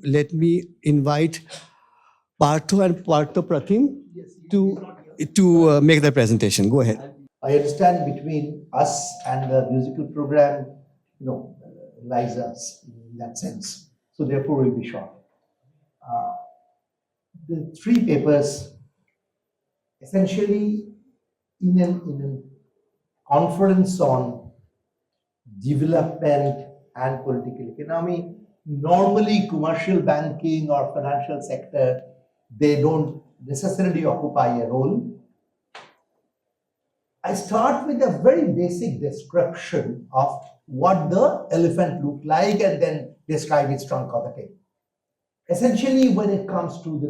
Let me invite Partho and Partho Pratim to make the presentation. Go ahead. I understand between us and the musical program, lies us in that sense. So therefore, we'll be short. The three papers, essentially, in a conference on development and political economy. Normally, commercial banking or financial sector, they don't necessarily occupy a role. I start with a very basic description of what the elephant looked like and then describe its trunk of the tail. Essentially, when it comes to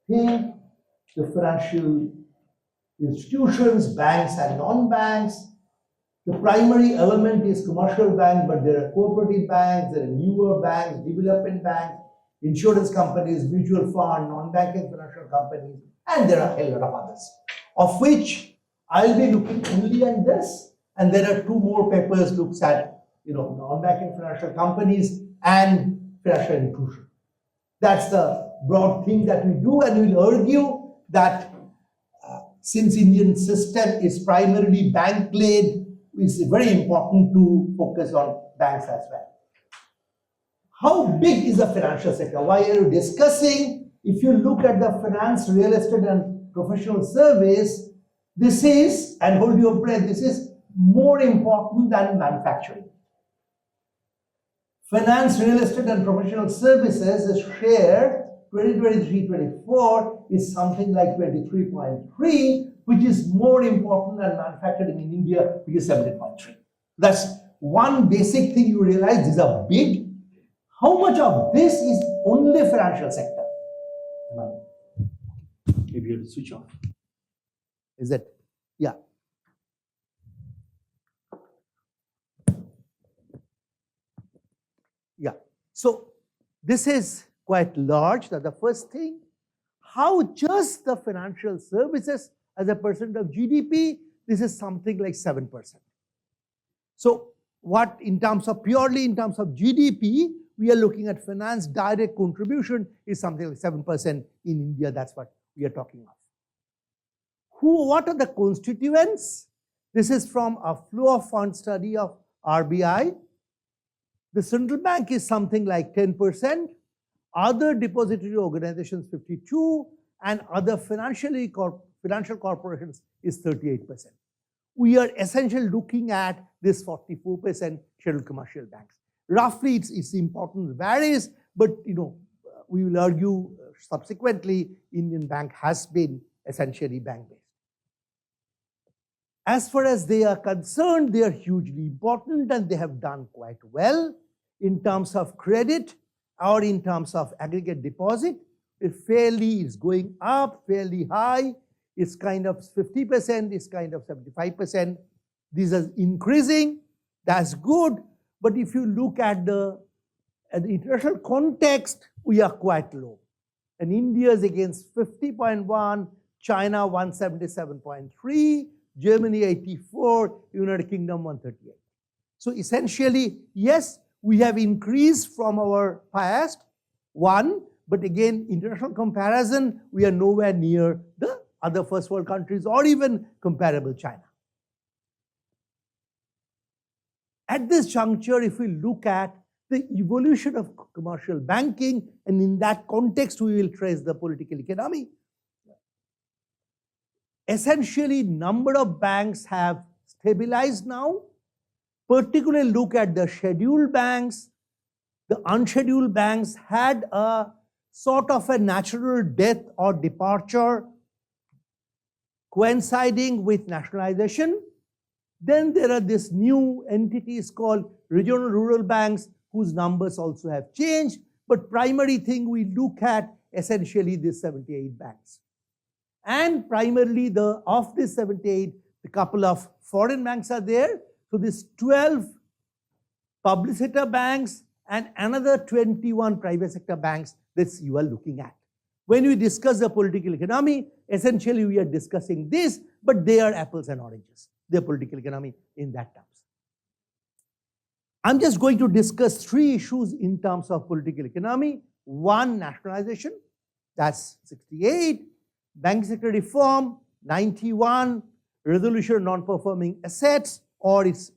the financial institutions, banks and non-banks, the primary element is commercial bank, but there are cooperative banks, there are newer banks, development banks, insurance companies, mutual fund, non-banking financial companies, and there are a lot of others, of which I'll be looking only at this, and there are two more papers looks at non-banking financial companies and financial inclusion. That's the broad thing that we do, and we'll argue that since Indian system is primarily bank-led, it's very important to focus on banks as well. How big is the financial sector? Why are you discussing? If you look at the finance, real estate, and professional service, this is, and hold your breath, this is more important than manufacturing. Finance, real estate, and professional services share 2023-24 is something like 23.3, which is more important than manufacturing in India, which is 17.3. That's one basic thing you realize. These are big. How much of this is only financial sector? Maybe you have to switch off. Is that? Yeah. Yeah. So this is quite large. That's the first thing. How just the financial services as a percent of GDP, this is something like 7%. So what purely in terms of GDP, we are looking at finance direct contribution is something like 7% in India. That's what we are talking of. What are the constituents? This is from a flow of funds study of RBI. The central bank is something like 10%, other depository organizations 52%, and other financial corporations is 38%. We are essentially looking at this 44% scheduled commercial banks. Roughly, its importance varies, but we will argue subsequently Indian bank has been essentially bank-based. As far as they are concerned, they are hugely important and they have done quite well in terms of credit or in terms of aggregate deposit. It's going up fairly high. It's kind of 50%, it's kind of 75%. These are increasing. That's good. But if you look at the international context, we are quite low. And India is against 50.1, China 177.3, Germany 84, United Kingdom 138. So essentially, yes, we have increased from our past, but again, international comparison, we are nowhere near the other first world countries or even comparable China. At this juncture, if we look at the evolution of commercial banking, and in that context, we will trace the political economy. Essentially, number of banks have stabilized now. Particularly look at the scheduled banks. The unscheduled banks had a sort of a natural death or departure coinciding with nationalization. Then there are these new entities called regional rural banks whose numbers also have changed. But primary thing we look at essentially these 78 banks. And primarily of these 78, a couple of foreign banks are there. So these 12 public sector banks and another 21 private sector banks that you are looking at. When we discuss the political economy, essentially we are discussing this, but they are apples and oranges, the political economy in that terms. I'm just going to discuss three issues in terms of political economy. 1, nationalization, that's 68, banking sector reform, 91, resolution of non-performing assets or its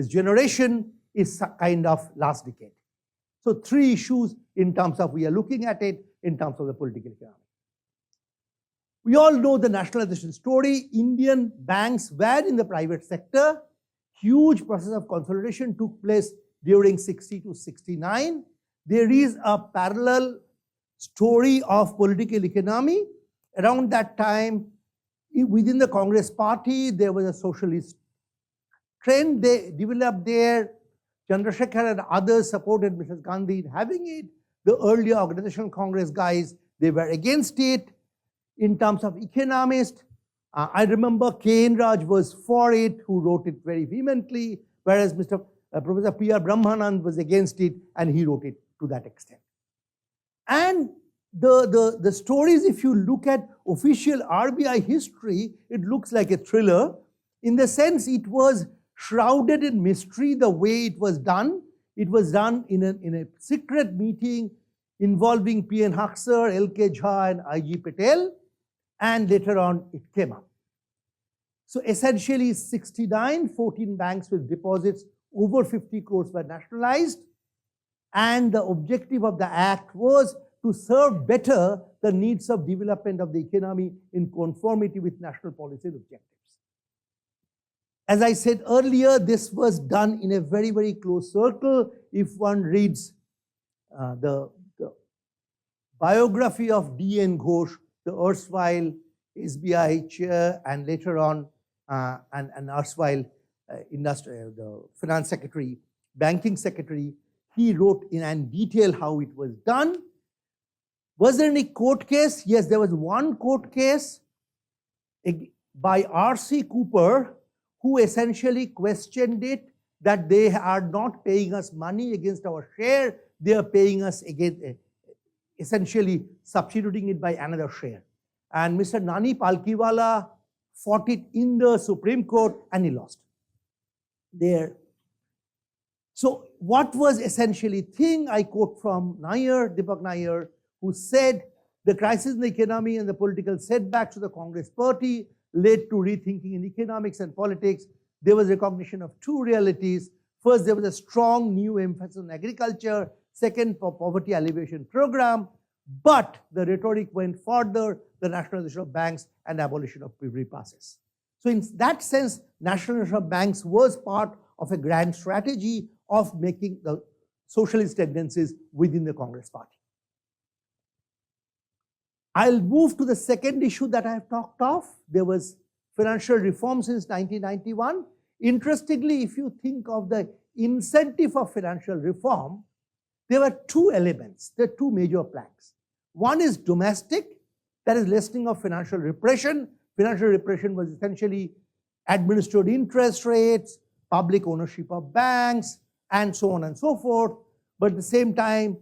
generation is kind of last decade. So 3 issues in terms of we are looking at it in terms of the political economy. We all know the nationalization story. Indian banks were in the private sector. Huge process of consolidation took place during 60 to 69. There is a parallel story of political economy. Around that time, within the Congress party, there was a socialist trend they developed there. Chandrasekhar and others supported Mrs. Gandhi in having it. The earlier Organization Congress guys, they were against it. In terms of economists, I remember K.N. Raj was for it, who wrote it very vehemently, whereas Professor P.R. Brahmanand was against it, and he wrote it to that extent. And the stories, if you look at official RBI history, it looks like a thriller. In the sense, it was shrouded in mystery the way it was done. It was done in a secret meeting involving P.N. Haksar, L.K. Jha, and I.G. Patel, and later on it came up. So essentially 69, 14 banks with deposits over 50 crores were nationalized, and the objective of the act was to serve better the needs of development of the economy in conformity with national policy objectives. As I said earlier, this was done in a very, very close circle. If one reads the biography of D.N. Ghosh, the erstwhile SBI chair, and later on an erstwhile the finance secretary, banking secretary, he wrote in detail how it was done. Was there any court case? Yes, there was one court case by R.C. Cooper, who essentially questioned it, that they are not paying us money against our share, they are paying us against, essentially substituting it by another share. And Mr. Nani Palkiwala fought it in the Supreme Court and he lost there. So what was essentially thing, I quote from Nair, Deepak Nair, who said, the crisis in the economy and the political setbacks to the Congress party led to rethinking in economics and politics. There was recognition of two realities. First, there was a strong new emphasis on agriculture. Second, poverty alleviation program. But the rhetoric went further, the nationalization of banks and abolition of privy passes. So in that sense, nationalization of banks was part of a grand strategy of making the socialist tendencies within the Congress party. I'll move to the second issue that I have talked of. There was financial reform since 1991. Interestingly, if you think of the incentive of financial reform, there were two elements, there are two major planks. One is domestic, that is lessening of financial repression. Financial repression was essentially administered interest rates, public ownership of banks, and so on and so forth. But at the same time,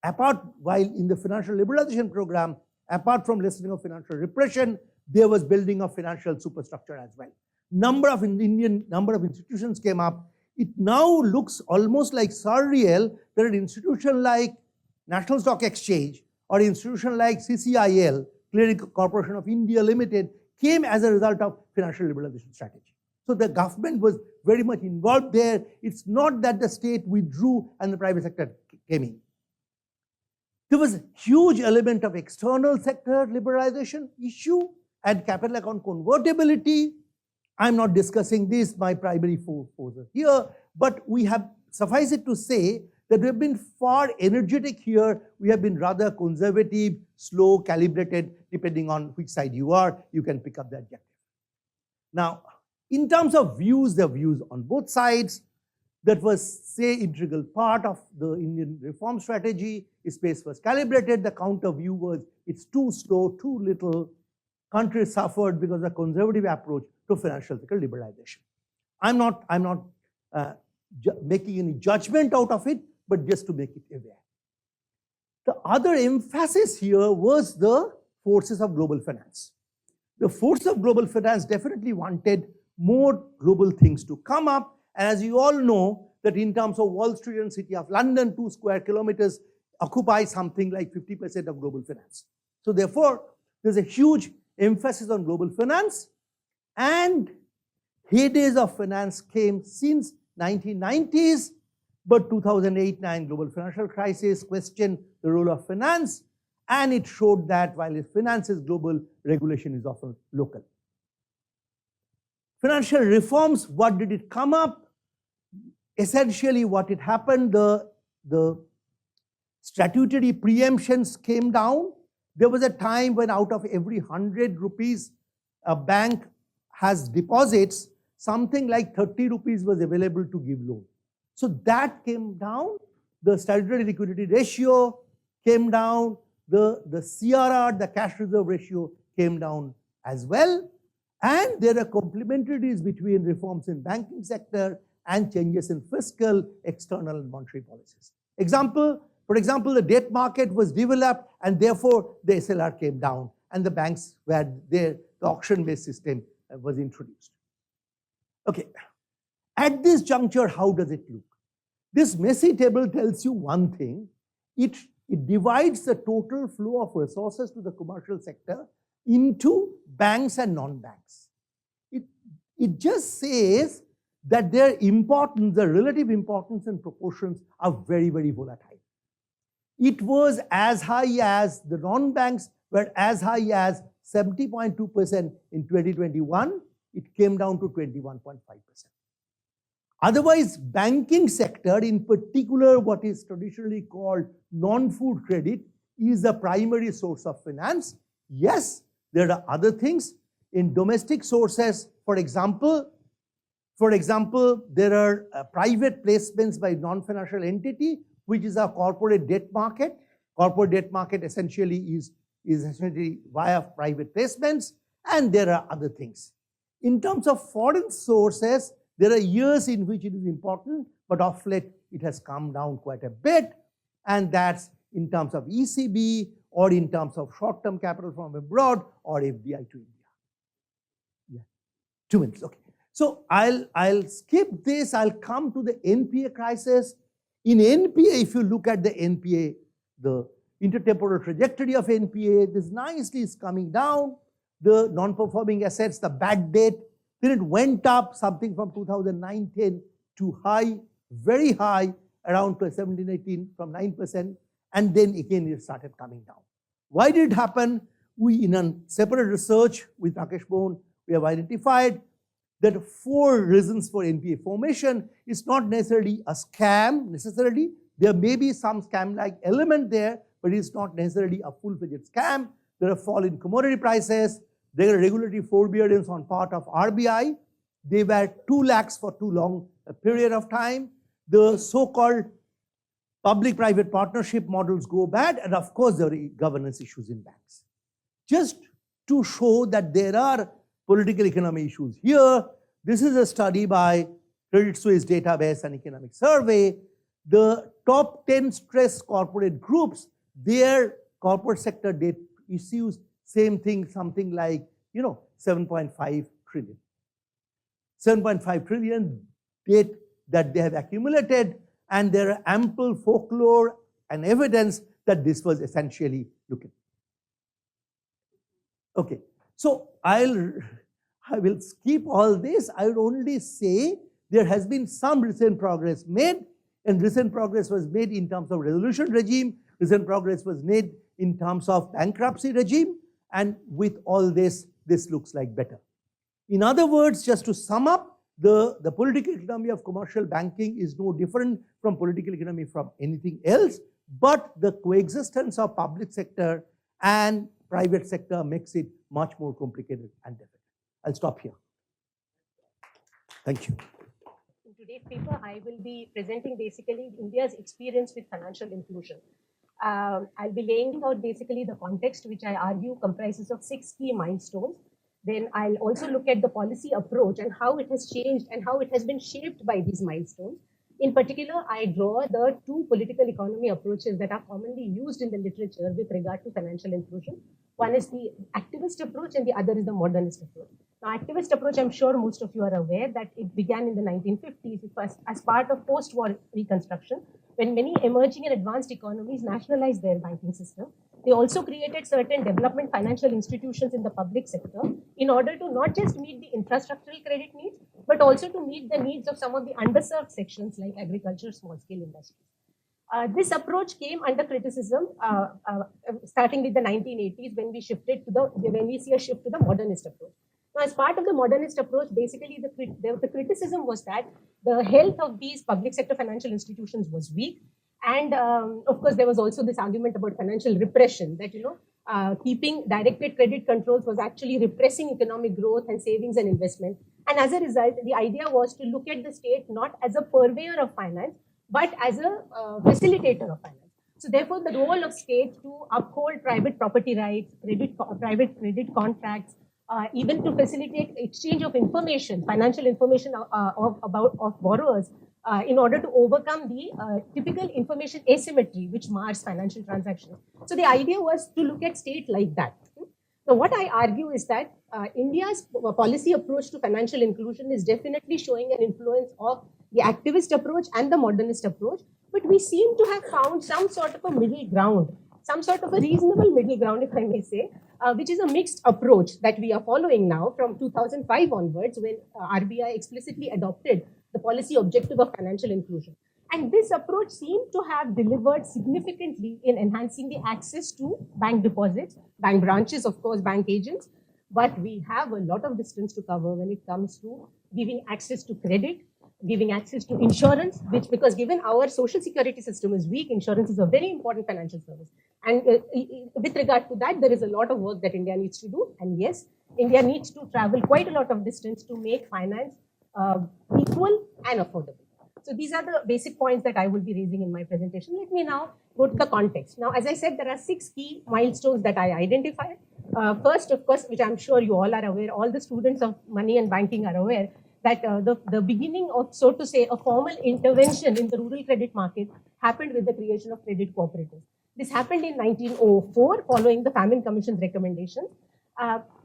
while in the financial liberalization program, apart from lessening of financial repression, there was building of financial superstructure as well. Number of institutions came up. It now looks almost like surreal that an institution like National Stock Exchange or institution like CCIL, Clearing Corporation of India Limited, came as a result of financial liberalization strategy. So the government was very much involved there. It's not that the state withdrew and the private sector came in. There was a huge element of external sector liberalization issue and capital account convertibility. I'm not discussing this, my primary focus here, but we have, suffice it to say, that we have been far energetic here. We have been rather conservative, slow, calibrated, depending on which side you are, you can pick up the adjective. Now, in terms of views, there are views on both sides. That was, say, integral part of the Indian reform strategy. Space was calibrated. The counter view was it's too slow, too little. Country suffered because of the conservative approach to financial liberalization. I'm not making any judgment out of it, but just to make it aware. The other emphasis here was the forces of global finance. The forces of global finance definitely wanted more global things to come up. And as you all know, that in terms of Wall Street and City of London, 2 square kilometers occupy something like 50% of global finance. So therefore, there's a huge emphasis on global finance, and heydays of finance came since 1990s, but 2008-9 global financial crisis questioned the role of finance, and it showed that while finance is global, regulation is often local. Financial reforms, what did it come up? Essentially what had happened, the statutory preemptions came down. There was a time when out of every 100 rupees a bank has deposits, something like 30 rupees was available to give loan. So that came down, the statutory liquidity ratio came down, the CRR, the cash reserve ratio came down as well. And there are complementarities between reforms in banking sector and changes in fiscal, external and monetary policies. For example, the debt market was developed and therefore the SLR came down and the banks were there, the auction-based system was introduced. Okay, at this juncture, how does it look? This messy table tells you one thing. It divides the total flow of resources to the commercial sector into banks and non-banks. It just says that their importance, the relative importance and proportions are very, very volatile. It was as high as, the non-banks were as high as 70.2% in 2021. It came down to 21.5%. Otherwise, banking sector, in particular what is traditionally called non-food credit, is the primary source of finance. Yes, there are other things. In domestic sources, for example, there are private placements by non-financial entity, which is a corporate debt market. Corporate debt market essentially is essentially via private placements, and there are other things. In terms of foreign sources, there are years in which it is important, but of late it has come down quite a bit, and that's in terms of ECB or in terms of short-term capital from abroad or FDI to India. Yeah, 2 minutes, okay. So I'll skip this, I'll come to the NPA crisis. In NPA, if you look at the NPA, the intertemporal trajectory of NPA, this nicely is coming down. The non-performing assets, the bad debt, then it went up something from 2009-10 to high, very high, around 17-18 from 9%, and then again it started coming down. Why did it happen? We, in a separate research with Rakesh Bohn, we have identified that 4 reasons for NPA formation. It's not necessarily a scam, necessarily. There may be some scam-like element there, but it's not necessarily a full-fledged scam. There are fall in commodity prices. There are regulatory forbearance on part of RBI. They were 2 lakhs for too long a period of time. The so-called public-private partnership models go bad, and of course there are governance issues in banks. Just to show that there are political economy issues here, this is a study by Credit Suisse Database and Economic Survey. The top 10 stressed corporate groups, their corporate sector debt issues, same thing, something like, 7.5 trillion. 7.5 trillion debt that they have accumulated, and there are ample folklore and evidence that this was essentially looking. Okay, so I will skip all this. I will only say there has been some recent progress made, and recent progress was made in terms of resolution regime, recent progress was made in terms of bankruptcy regime, and with all this, this looks like better. In other words, just to sum up, the political economy of commercial banking is no different from political economy from anything else, but the coexistence of public sector and private sector makes it much more complicated and difficult. I'll stop here. Thank you. In today's paper, I will be presenting basically India's experience with financial inclusion. I'll be laying out basically the context, which I argue comprises of 6 key milestones. Then I'll also look at the policy approach and how it has changed and how it has been shaped by these milestones. In particular, I draw the 2 political economy approaches that are commonly used in the literature with regard to financial inclusion. One is the activist approach and the other is the modernist approach. Now, activist approach, I'm sure most of you are aware that it began in the 1950s as part of post-war reconstruction, when many emerging and advanced economies nationalized their banking system, they also created certain development financial institutions in the public sector in order to not just meet the infrastructural credit needs, but also to meet the needs of some of the underserved sections like agriculture, small scale industries. This approach came under criticism starting with the 1980s when we see a shift to the modernist approach. Now, as part of the modernist approach, basically the criticism was that the health of these public sector financial institutions was weak, and of course there was also this argument about financial repression that keeping directed credit controls was actually repressing economic growth and savings and investment. And as a result, the idea was to look at the state not as a purveyor of finance, but as a facilitator of finance. So therefore, the role of state to uphold private property rights, private credit contracts, even to facilitate exchange of information, financial information of borrowers, in order to overcome the typical information asymmetry which mars financial transactions. So the idea was to look at state like that. So what I argue is that India's policy approach to financial inclusion is definitely showing an influence of the activist approach and the modernist approach, but we seem to have found some sort of a middle ground, some sort of a reasonable middle ground, if I may say, which is a mixed approach that we are following now from 2005 onwards, when RBI explicitly adopted the policy objective of financial inclusion. And this approach seemed to have delivered significantly in enhancing the access to bank deposits, bank branches, of course, bank agents. But we have a lot of distance to cover when it comes to giving access to credit, giving access to insurance, which, because given our social security system is weak, insurance is a very important financial service. And with regard to that, there is a lot of work that India needs to do. And yes, India needs to travel quite a lot of distance to make finance equal and affordable. So these are the basic points that I will be raising in my presentation. Let me now go to the context. Now, as I said, there are 6 key milestones that I identified. First, of course, which I'm sure you all are aware, all the students of money and banking are aware, that the beginning of, so to say, a formal intervention in the rural credit market happened with the creation of credit cooperatives. This happened in 1904 following the Famine Commission's recommendations.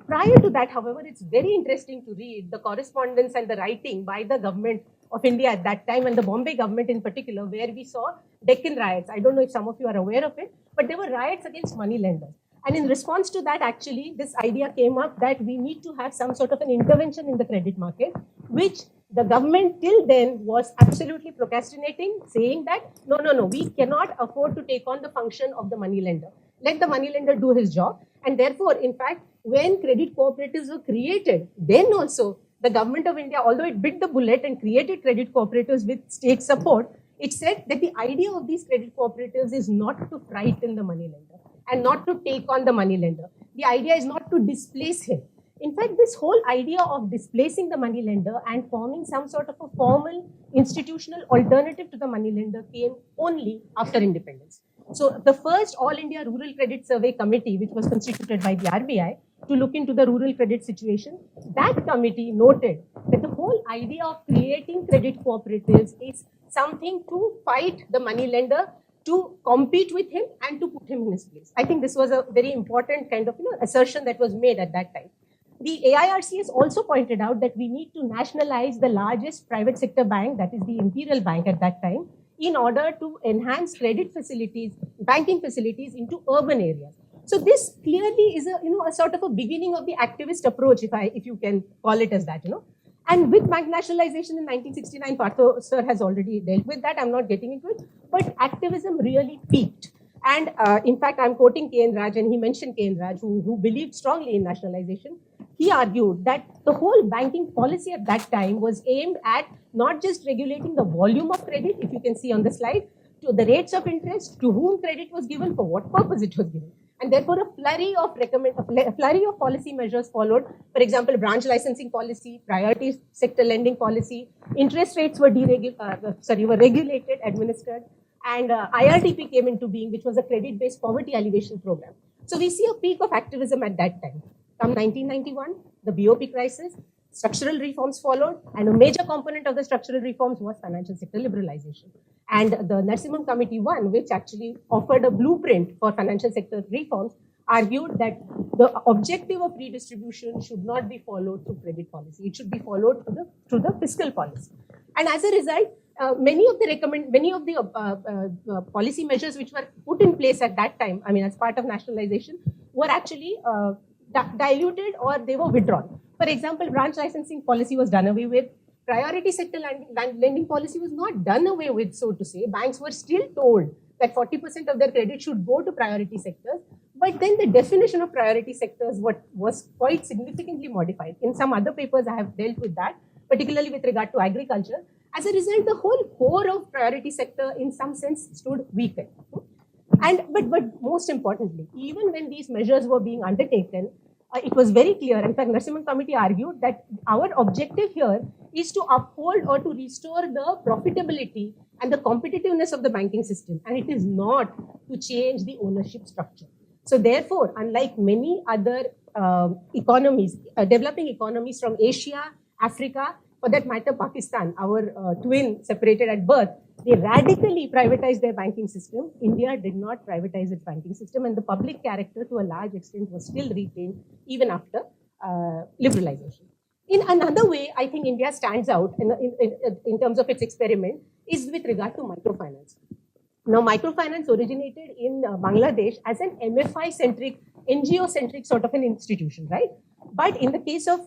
Prior to that, however, it's very interesting to read the correspondence and the writing by the government of India at that time, and the Bombay government in particular, where we saw Deccan riots. I don't know if some of you are aware of it, but there were riots against money lenders. And in response to that, actually, this idea came up that we need to have some sort of an intervention in the credit market, which the government till then was absolutely procrastinating, saying that, no, we cannot afford to take on the function of the money lender. Let the money lender do his job. And therefore, in fact, when credit cooperatives were created, then also the government of India, although it bit the bullet and created credit cooperatives with state support, it said that the idea of these credit cooperatives is not to frighten the money lender and not to take on the money lender. The idea is not to displace him. In fact, this whole idea of displacing the money lender and forming some sort of a formal institutional alternative to the money lender came only after independence. So the first All India Rural Credit Survey Committee, which was constituted by the RBI to look into the rural credit situation, that committee noted that the whole idea of creating credit cooperatives is something to fight the money lender, to compete with him and to put him in his place. I think this was a very important kind of assertion that was made at that time. The AIRC has also pointed out that we need to nationalize the largest private sector bank, that is the Imperial Bank at that time, in order to enhance credit facilities, banking facilities into urban areas. So this clearly is a sort of a beginning of the activist approach, if you can call it as that, And with bank nationalization in 1969, Partho sir has already dealt with that. I'm not getting into it, but activism really peaked. And in fact, I'm quoting K.N. Raj, and he mentioned K.N. Raj, who believed strongly in nationalization. He argued that the whole banking policy at that time was aimed at not just regulating the volume of credit, if you can see on the slide, to the rates of interest, to whom credit was given, for what purpose it was given. And therefore, a flurry of policy measures followed. For example, branch licensing policy, priority sector lending policy, interest rates were regulated, administered, and IRTP came into being, which was a credit-based poverty alleviation program. So we see a peak of activism at that time. Come 1991, the BOP crisis, structural reforms followed, and a major component of the structural reforms was financial sector liberalization. And the Narsimham Committee 1, which actually offered a blueprint for financial sector reforms, argued that the objective of redistribution should not be followed through credit policy. It should be followed through the fiscal policy. And as a result, many of the policy measures which were put in place at that time, I mean, as part of nationalization, were actually diluted or they were withdrawn. For example, branch licensing policy was done away with. Priority sector lending policy was not done away with, so to say. Banks were still told that 40% of their credit should go to priority sectors. But then the definition of priority sectors was quite significantly modified. In some other papers, I have dealt with that, particularly with regard to agriculture. As a result, the whole core of priority sector, in some sense, stood weakened. But most importantly, even when these measures were being undertaken, it was very clear. In fact, Narasimhan Committee argued that our objective here is to uphold or to restore the profitability and the competitiveness of the banking system, and it is not to change the ownership structure. So therefore, unlike many other economies, developing economies from Asia, Africa, for that matter, Pakistan, our twin separated at birth, they radically privatized their banking system. India did not privatize its banking system, and the public character to a large extent was still retained even after liberalization. In another way, I think India stands out in terms of its experiment is with regard to microfinance. Now, microfinance originated in Bangladesh as an MFI-centric, NGO-centric sort of an institution, right? But in the case of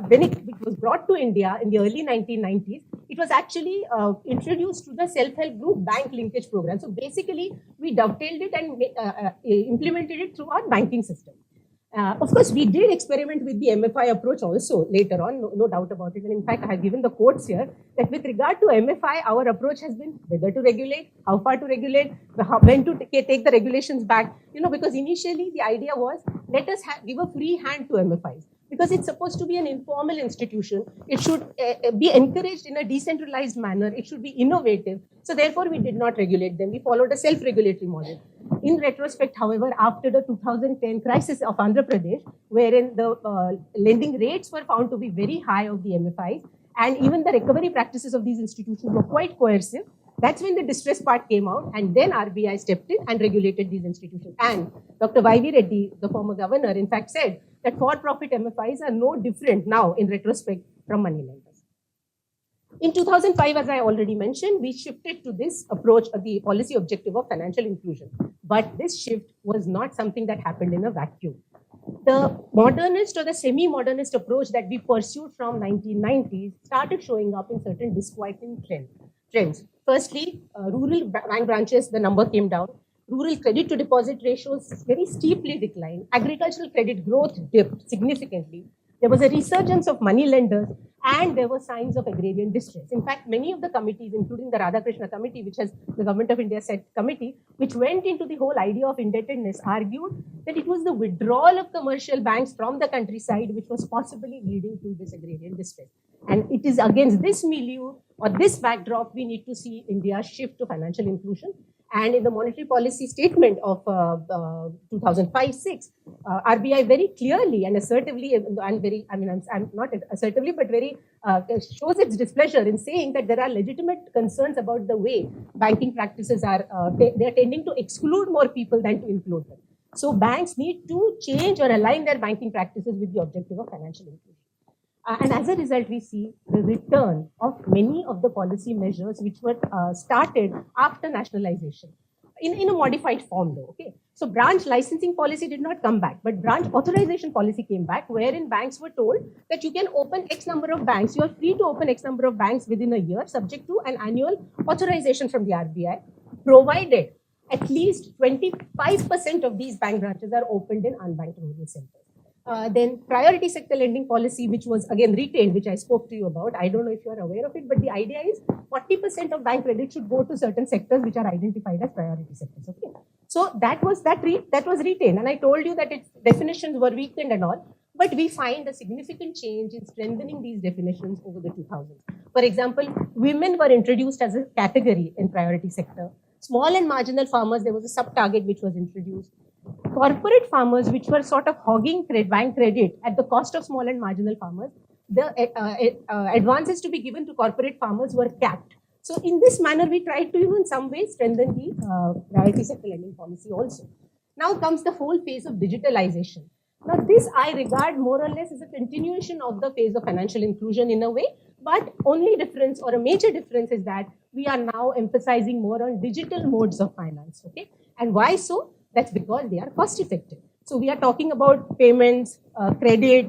when it was brought to India in the early 1990s, it was actually introduced to the self-help group bank linkage program. So basically, we dovetailed it and implemented it through our banking system. Of course, we did experiment with the MFI approach also later on, no doubt about it. And in fact, I have given the quotes here that with regard to MFI, our approach has been whether to regulate, how far to regulate, when to take the regulations back. Because initially the idea was let us give a free hand to MFIs. Because it's supposed to be an informal institution. It should be encouraged in a decentralized manner. It should be innovative. So therefore, we did not regulate them. We followed a self-regulatory model. In retrospect, however, after the 2010 crisis of Andhra Pradesh, wherein the lending rates were found to be very high of the MFIs, and even the recovery practices of these institutions were quite coercive, that's when the distress part came out, and then RBI stepped in and regulated these institutions. And Dr. Y.V. Reddy, the former governor, in fact said that for-profit MFIs are no different now in retrospect from money lenders. In 2005, as I already mentioned, we shifted to this approach of the policy objective of financial inclusion. But this shift was not something that happened in a vacuum. The modernist or the semi-modernist approach that we pursued from 1990s started showing up in certain disquieting trends. Firstly, rural bank branches, the number came down. Rural credit to deposit ratios very steeply declined. Agricultural credit growth dipped significantly. There was a resurgence of money lenders, and there were signs of agrarian distress. In fact, many of the committees, including the Radhakrishna committee, which has the Government of India set committee, which went into the whole idea of indebtedness, argued that it was the withdrawal of commercial banks from the countryside which was possibly leading to this agrarian distress. And it is against this milieu or this backdrop we need to see India's shift to financial inclusion. And in the monetary policy statement of 2005-6, RBI very clearly and assertively, I'm not assertively, but very shows its displeasure in saying that there are legitimate concerns about the way banking practices are, they are tending to exclude more people than to include them. So banks need to change or align their banking practices with the objective of financial inclusion. And as a result, we see the return of many of the policy measures which were started after nationalization in a modified form though, okay? So branch licensing policy did not come back, but branch authorization policy came back, wherein banks were told that you can open X number of banks, you are free to open X number of banks within a year, subject to an annual authorization from the RBI, provided at least 25% of these bank branches are opened in unbanked rural centers. Then priority sector lending policy, which was again retained, which I spoke to you about. I don't know if you are aware of it, but the idea is 40% of bank credit should go to certain sectors which are identified as priority sectors. Okay, so that was retained, and I told you that its definitions were weakened and all. But we find a significant change in strengthening these definitions over the 2000s. For example, women were introduced as a category in priority sector. Small and marginal farmers, there was a sub-target which was introduced. Corporate farmers, which were sort of hogging bank credit at the cost of small and marginal farmers, the advances to be given to corporate farmers were capped. So in this manner, we tried to, in some ways, strengthen the priority sector lending policy also. Now comes the whole phase of digitalization. Now, this I regard more or less as a continuation of the phase of financial inclusion in a way, but only difference or a major difference is that we are now emphasizing more on digital modes of finance. Okay, and why so? That's because they are cost effective. So we are talking about payments, credit,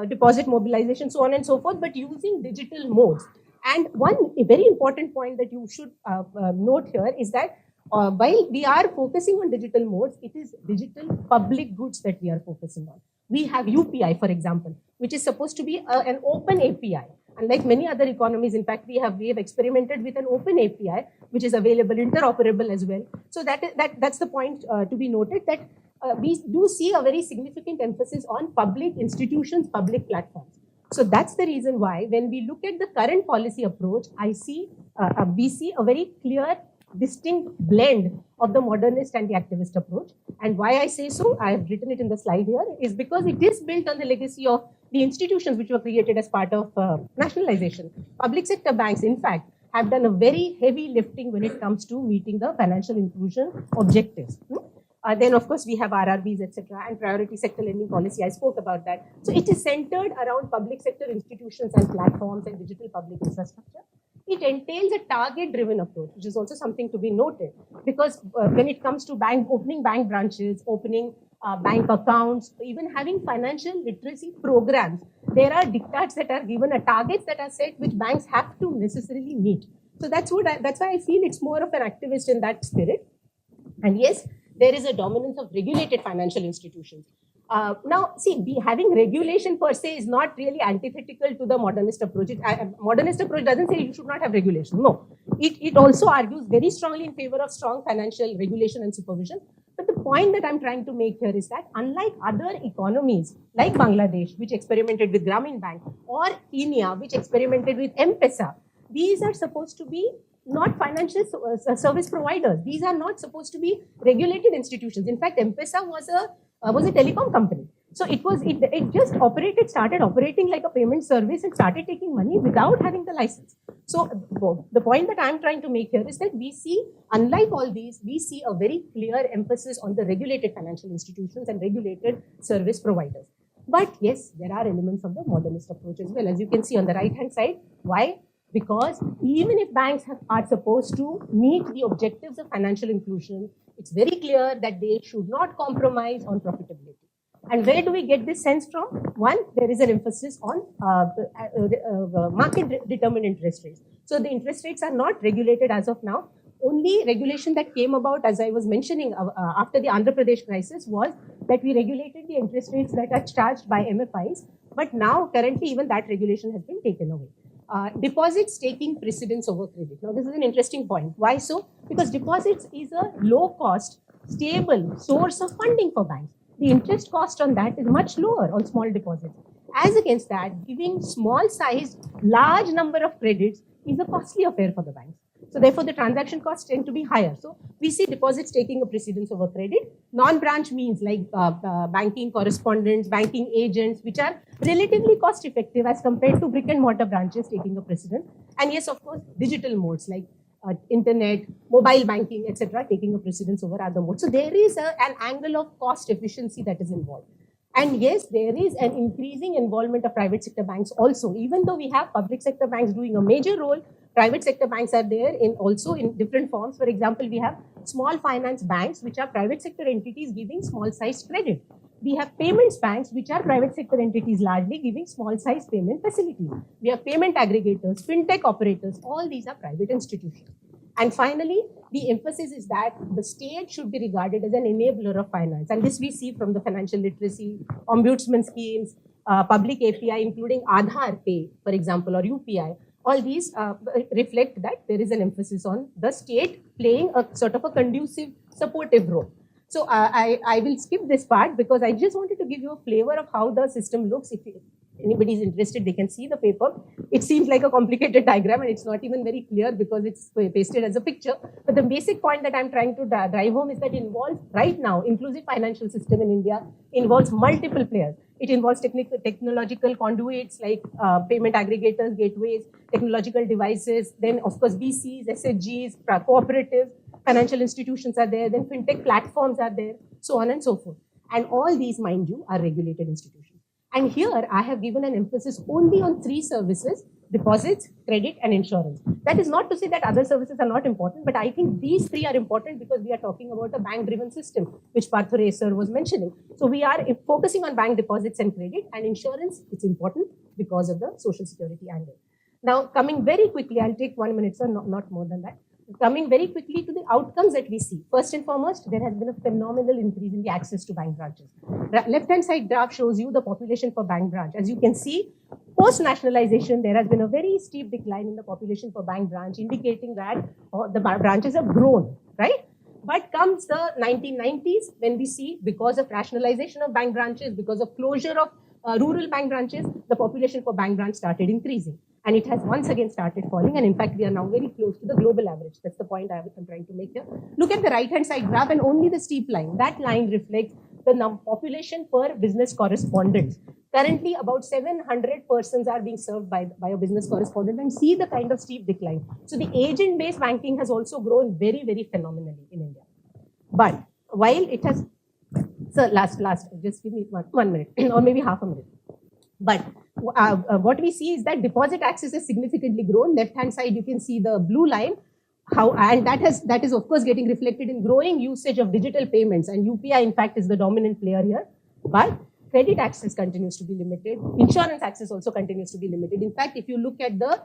deposit mobilization, so on and so forth, but using digital modes. And one very important point that you should note here is that while we are focusing on digital modes, it is digital public goods that we are focusing on. We have UPI, for example, which is supposed to be an open API. Unlike many other economies, in fact, we have experimented with an open API, which is available, interoperable as well. So that's the point to be noted, that we do see a very significant emphasis on public institutions, public platforms. So that's the reason why when we look at the current policy approach, we see a very clear, distinct blend of the modernist and the activist approach. And why I say so, I have written it in the slide here, is because it is built on the legacy of the institutions which were created as part of nationalization. Public sector banks, in fact, have done a very heavy lifting when it comes to meeting the financial inclusion objectives. Then, of course, we have RRBs, etc., and priority sector lending policy. I spoke about that. So it is centered around public sector institutions and platforms and digital public infrastructure. It entails a target-driven approach, which is also something to be noted, because when it comes to opening bank branches, opening bank accounts, even having financial literacy programs, there are diktats that are given, targets that are set, which banks have to necessarily meet. So that's why I feel it's more of an activist in that spirit. And yes, there is a dominance of regulated financial institutions. Now, see, having regulation per se is not really antithetical to the modernist approach. Modernist approach doesn't say you should not have regulation. No, it also argues very strongly in favor of strong financial regulation and supervision. But the point that I'm trying to make here is that unlike other economies like Bangladesh, which experimented with Grameen Bank, or Kenya, which experimented with M-Pesa, these are supposed to be not financial service providers. These are not supposed to be regulated institutions. In fact, M-Pesa was a telecom company. So it just started operating like a payment service and started taking money without having the license. So the point that I'm trying to make here is that we see, unlike all these, we see a very clear emphasis on the regulated financial institutions and regulated service providers. But yes, there are elements of the modernist approach as well, as you can see on the right-hand side. Why? Because even if banks are supposed to meet the objectives of financial inclusion, it's very clear that they should not compromise on profitability. And where do we get this sense from? One, there is an emphasis on market-determined interest rates. So the interest rates are not regulated as of now. Only regulation that came about, as I was mentioning, after the Andhra Pradesh crisis, was that we regulated the interest rates that are charged by MFIs. But now, currently, even that regulation has been taken away. Deposits taking precedence over credit. Now, this is an interesting point. Why so? Because deposits is a low-cost, stable source of funding for banks. The interest cost on that is much lower on small deposits. As against that, giving small-sized, large number of credits is a costly affair for the banks. So therefore, the transaction costs tend to be higher. So we see deposits taking a precedence over credit. Non-branch means like banking correspondents, banking agents, which are relatively cost-effective as compared to brick and mortar branches taking a precedence. And yes, of course, digital modes like internet, mobile banking, etc., taking a precedence over other modes. So there is an angle of cost efficiency that is involved. And yes, there is an increasing involvement of private sector banks also. Even though we have public sector banks doing a major role, private sector banks are there also in different forms. For example, we have small finance banks, which are private sector entities giving small-sized credit. We have payments banks, which are private sector entities largely giving small-sized payment facilities. We have payment aggregators, fintech operators. All these are private institutions. And finally, the emphasis is that the state should be regarded as an enabler of finance. And this we see from the financial literacy, ombudsman schemes, public API, including Aadhaar Pay, for example, or UPI. All these reflect that there is an emphasis on the state playing a sort of a conducive, supportive role. So I will skip this part because I just wanted to give you a flavor of how the system looks. If anybody is interested, they can see the paper. It seems like a complicated diagram and it's not even very clear because it's pasted as a picture. But the basic point that I'm trying to drive home is that it involves, right now, inclusive financial system in India involves multiple players. It involves technological conduits like payment aggregators, gateways, technological devices, then of course VCs, SHGs, cooperatives, financial institutions are there, then fintech platforms are there. so on and so forth. And all these, mind you, are regulated institutions. And here I have given an emphasis only on three services: deposits, credit, and insurance. That is not to say that other services are not important, but I think these three are important because we are talking about a bank-driven system, which Parthure sir was mentioning. So we are focusing on bank deposits and credit, and insurance, it's important because of the social security angle. Now, coming very quickly, I'll take 1 minute, sir, not more than that. Coming very quickly to the outcomes that we see. First and foremost, there has been a phenomenal increase in the access to bank branches. Left-hand side graph shows you the population per bank branch. As you can see, post-nationalization, there has been a very steep decline in the population per bank branch, indicating that the branches have grown, right? But comes the 1990s, when we see, because of rationalization of bank branches, because of closure of rural bank branches, the population per bank branch started increasing. And it has once again started falling. And in fact, we are now very close to the global average. That's the point I'm trying to make here. Look at the right-hand side graph and only the steep line. That line reflects the population per business correspondent. Currently, about 700 persons are being served by a business correspondent, and see the kind of steep decline. So the agent-based banking has also grown very, very phenomenally in India. But while it has, sir, last, just give me 1 minute or maybe half a minute. But what we see is that deposit access has significantly grown. Left-hand side, you can see the blue line. And that is of course getting reflected in growing usage of digital payments. And UPI, in fact, is the dominant player here. But credit access continues to be limited. Insurance access also continues to be limited. In fact, if you look at the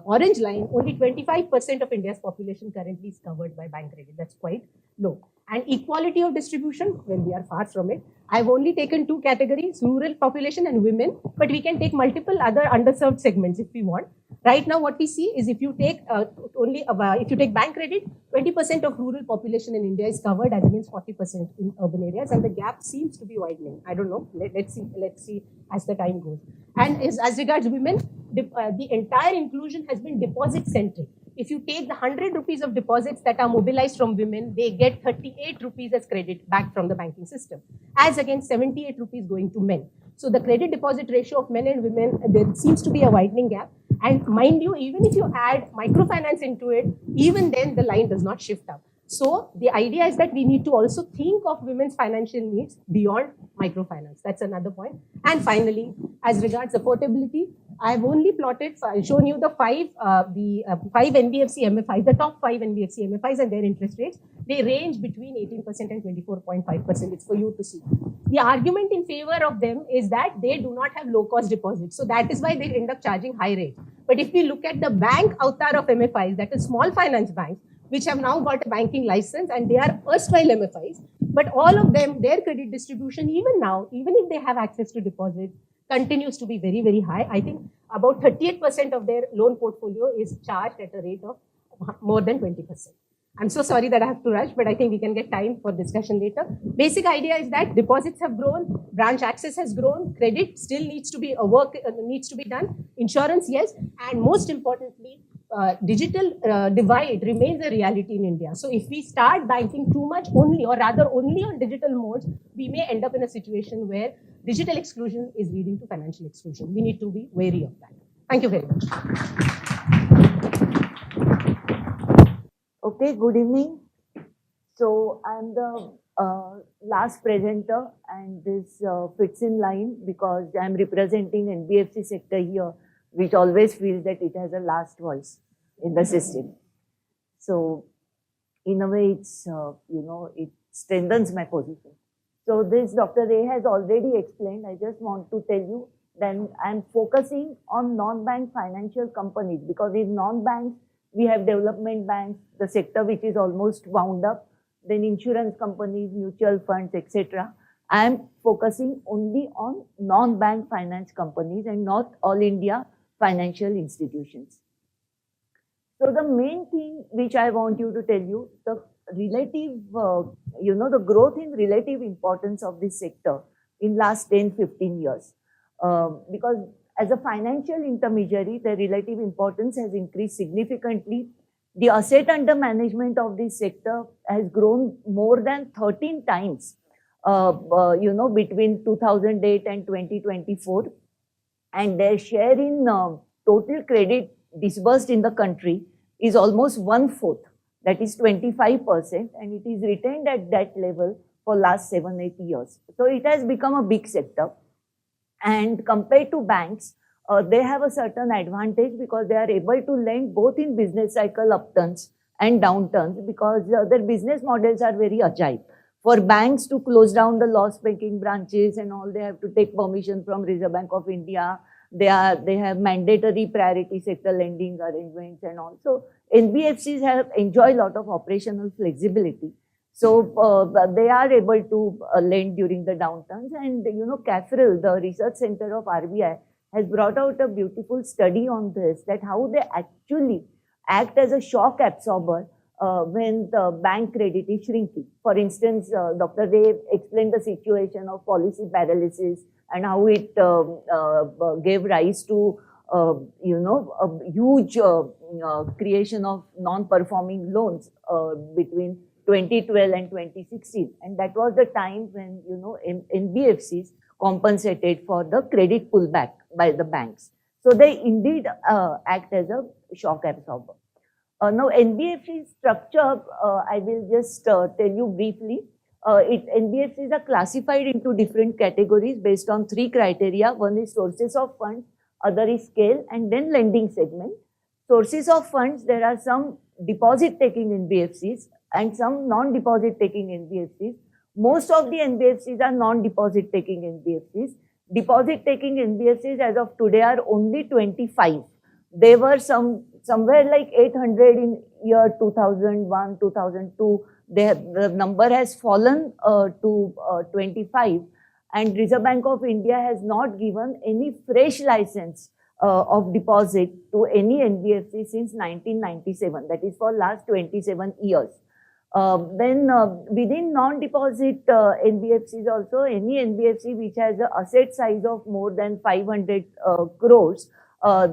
orange line, only 25% of India's population currently is covered by bank credit. That's quite low. And equality of distribution, well, we are far from it. I've only taken two categories, rural population and women, but we can take multiple other underserved segments if we want. Right now, what we see is if you take if you take bank credit, 20% of rural population in India is covered as against 40% in urban areas, and the gap seems to be widening. I don't know. Let's see as the time goes. And as regards women, the entire inclusion has been deposit centric. If you take the 100 rupees of deposits that are mobilized from women, they get 38 rupees as credit back from the banking system, as against 78 rupees going to men. So the credit deposit ratio of men and women, there seems to be a widening gap. And mind you, even if you add microfinance into it, even then the line does not shift up. So the idea is that we need to also think of women's financial needs beyond microfinance. That's another point. And finally, as regards affordability, I've only shown you the five NBFC MFIs, the top 5 NBFC MFIs and their interest rates. They range between 18% and 24.5%. It's for you to see. The argument in favor of them is that they do not have low-cost deposits. So that is why they end up charging high rates. But if we look at the bank avatar of MFIs, that is small finance banks, which have now got a banking license, and they are erstwhile MFIs, but all of them, their credit distribution, even now, even if they have access to deposits, continues to be very, very high. I think about 38% of their loan portfolio is charged at a rate of more than 20%. I'm so sorry that I have to rush, but I think we can get time for discussion later. Basic idea is that deposits have grown, branch access has grown, credit still needs to be needs to be done, insurance, yes, and most importantly, digital divide remains a reality in India. So if we start banking too much only on digital modes, we may end up in a situation where digital exclusion is leading to financial exclusion. We need to be wary of that. Thank you very much. Okay, good evening. So I'm the last presenter, and this fits in line because I'm representing NBFC sector here, which always feels that it has a last voice in the system. So in a way, it's, it strengthens my position. So this Dr. Ray has already explained. I just want to tell you that I'm focusing on non-bank financial companies, because in non-banks, we have development banks, the sector which is almost wound up, then insurance companies, mutual funds, etc. I am focusing only on non-bank finance companies and not all India financial institutions. So the main thing which I want you to tell you, the relative, the growth in relative importance of this sector in last 10-15 years. Because as a financial intermediary, the relative importance has increased significantly. The asset under management of this sector has grown more than 13 times, between 2008 and 2024. And their share in total credit disbursed in the country is almost 1/4, that is 25%, and it is retained at that level for last 7-8 years. So it has become a big sector. And compared to banks, they have a certain advantage because they are able to lend both in business cycle upturns and downturns, because their business models are very agile. For banks to close down the loss-making branches and all, they have to take permission from Reserve Bank of India. They have mandatory priority sector lending arrangements and all. So NBFCs have enjoy a lot of operational flexibility. So they are able to lend during the downturns. And CAFRIL, the research center of RBI, has brought out a beautiful study on this, that how they actually act as a shock absorber when the bank credit is shrinking. For instance, Dr. Ray explained the situation of policy paralysis and how it gave rise to a huge creation of non-performing loans between 2012 and 2016. And that was the time when NBFCs compensated for the credit pullback by the banks. So they indeed act as a shock absorber. Now, NBFC structure, I will just tell you briefly. NBFCs are classified into different categories based on 3 criteria. One is sources of funds, other is scale, and then lending segment. Sources of funds, there are some deposit-taking NBFCs and some non-deposit-taking NBFCs. Most of the NBFCs are non-deposit-taking NBFCs. Deposit-taking NBFCs as of today are only 25. They were somewhere like 800 in year 2001, 2002. The number has fallen to 25, and Reserve Bank of India has not given any fresh license of deposit to any NBFC since 1997. That is for last 27 years. Then within non-deposit NBFCs also, any NBFC which has an asset size of more than 500 crores,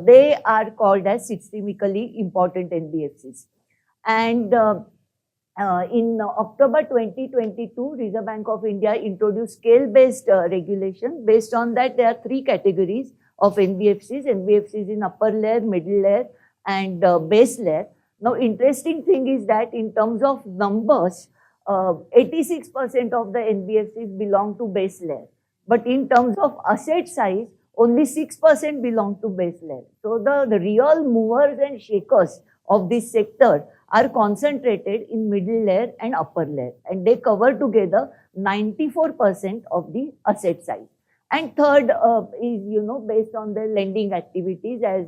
they are called as systemically important NBFCs. And in October 2022, Reserve Bank of India introduced scale-based regulation. Based on that, there are 3 categories of NBFCs. NBFCs in upper layer, middle layer, and base layer. Now, interesting thing is that in terms of numbers, 86% of the NBFCs belong to base layer. But in terms of asset size, only 6% belong to base layer. So the real movers and shakers of this sector are concentrated in middle layer and upper layer, and they cover together 94% of the asset size. And third is, based on their lending activities, as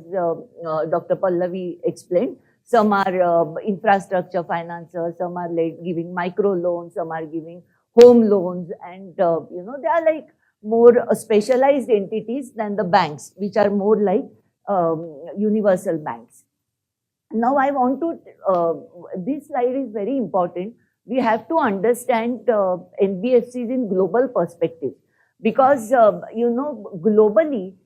Dr. Pallavi explained. Some are infrastructure financiers, some are giving micro loans, some are giving home loans, and they are like more specialized entities than the banks, which are more like universal banks. Now I want to, this slide is very important. We have to understand NBFCs in global perspective, because, globally,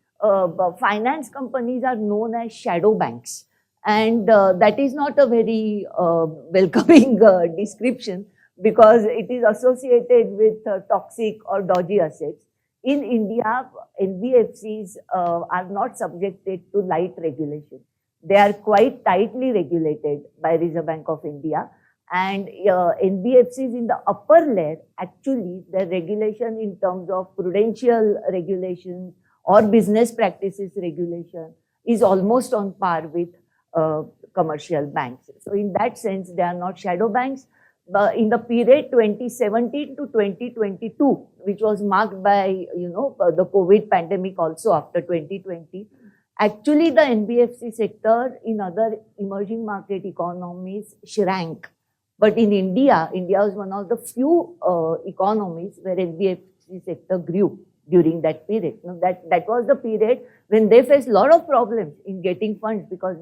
finance companies are known as shadow banks. And that is not a very welcoming description, because it is associated with toxic or dodgy assets. In India, NBFCs are not subjected to light regulation. They are quite tightly regulated by Reserve Bank of India. And NBFCs in the upper layer, actually, their regulation in terms of prudential regulations or business practices regulation is almost on par with commercial banks. So in that sense, they are not shadow banks. In the period 2017 to 2022, which was marked by, the COVID pandemic also after 2020, actually the NBFC sector in other emerging market economies shrank. But in India was one of the few economies where NBFC sector grew during that period. Now that was the period when they faced a lot of problems in getting funds, because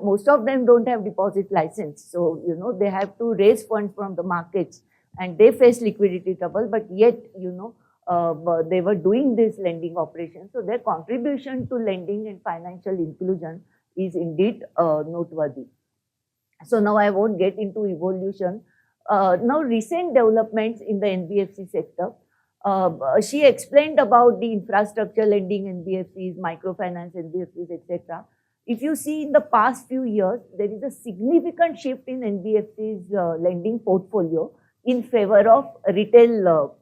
most of them don't have deposit license. So, they have to raise funds from the markets, and they face liquidity trouble, but yet, they were doing this lending operation. So their contribution to lending and financial inclusion is indeed noteworthy. So now I won't get into evolution. Now recent developments in the NBFC sector. She explained about the infrastructure lending NBFCs, microfinance NBFCs, etc. If you see in the past few years, there is a significant shift in NBFC's lending portfolio in favor of retail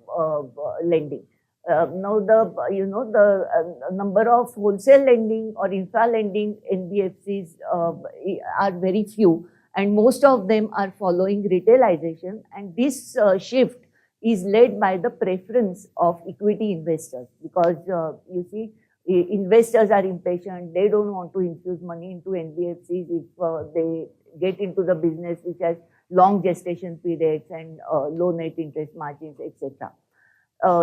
lending. Now the number of wholesale lending or infra lending NBFCs are very few, and most of them are following retailization, and this shift is led by the preference of equity investors, because you see, investors are impatient. They don't want to infuse money into NBFCs if they get into the business which has long gestation periods and low net interest margins, etc.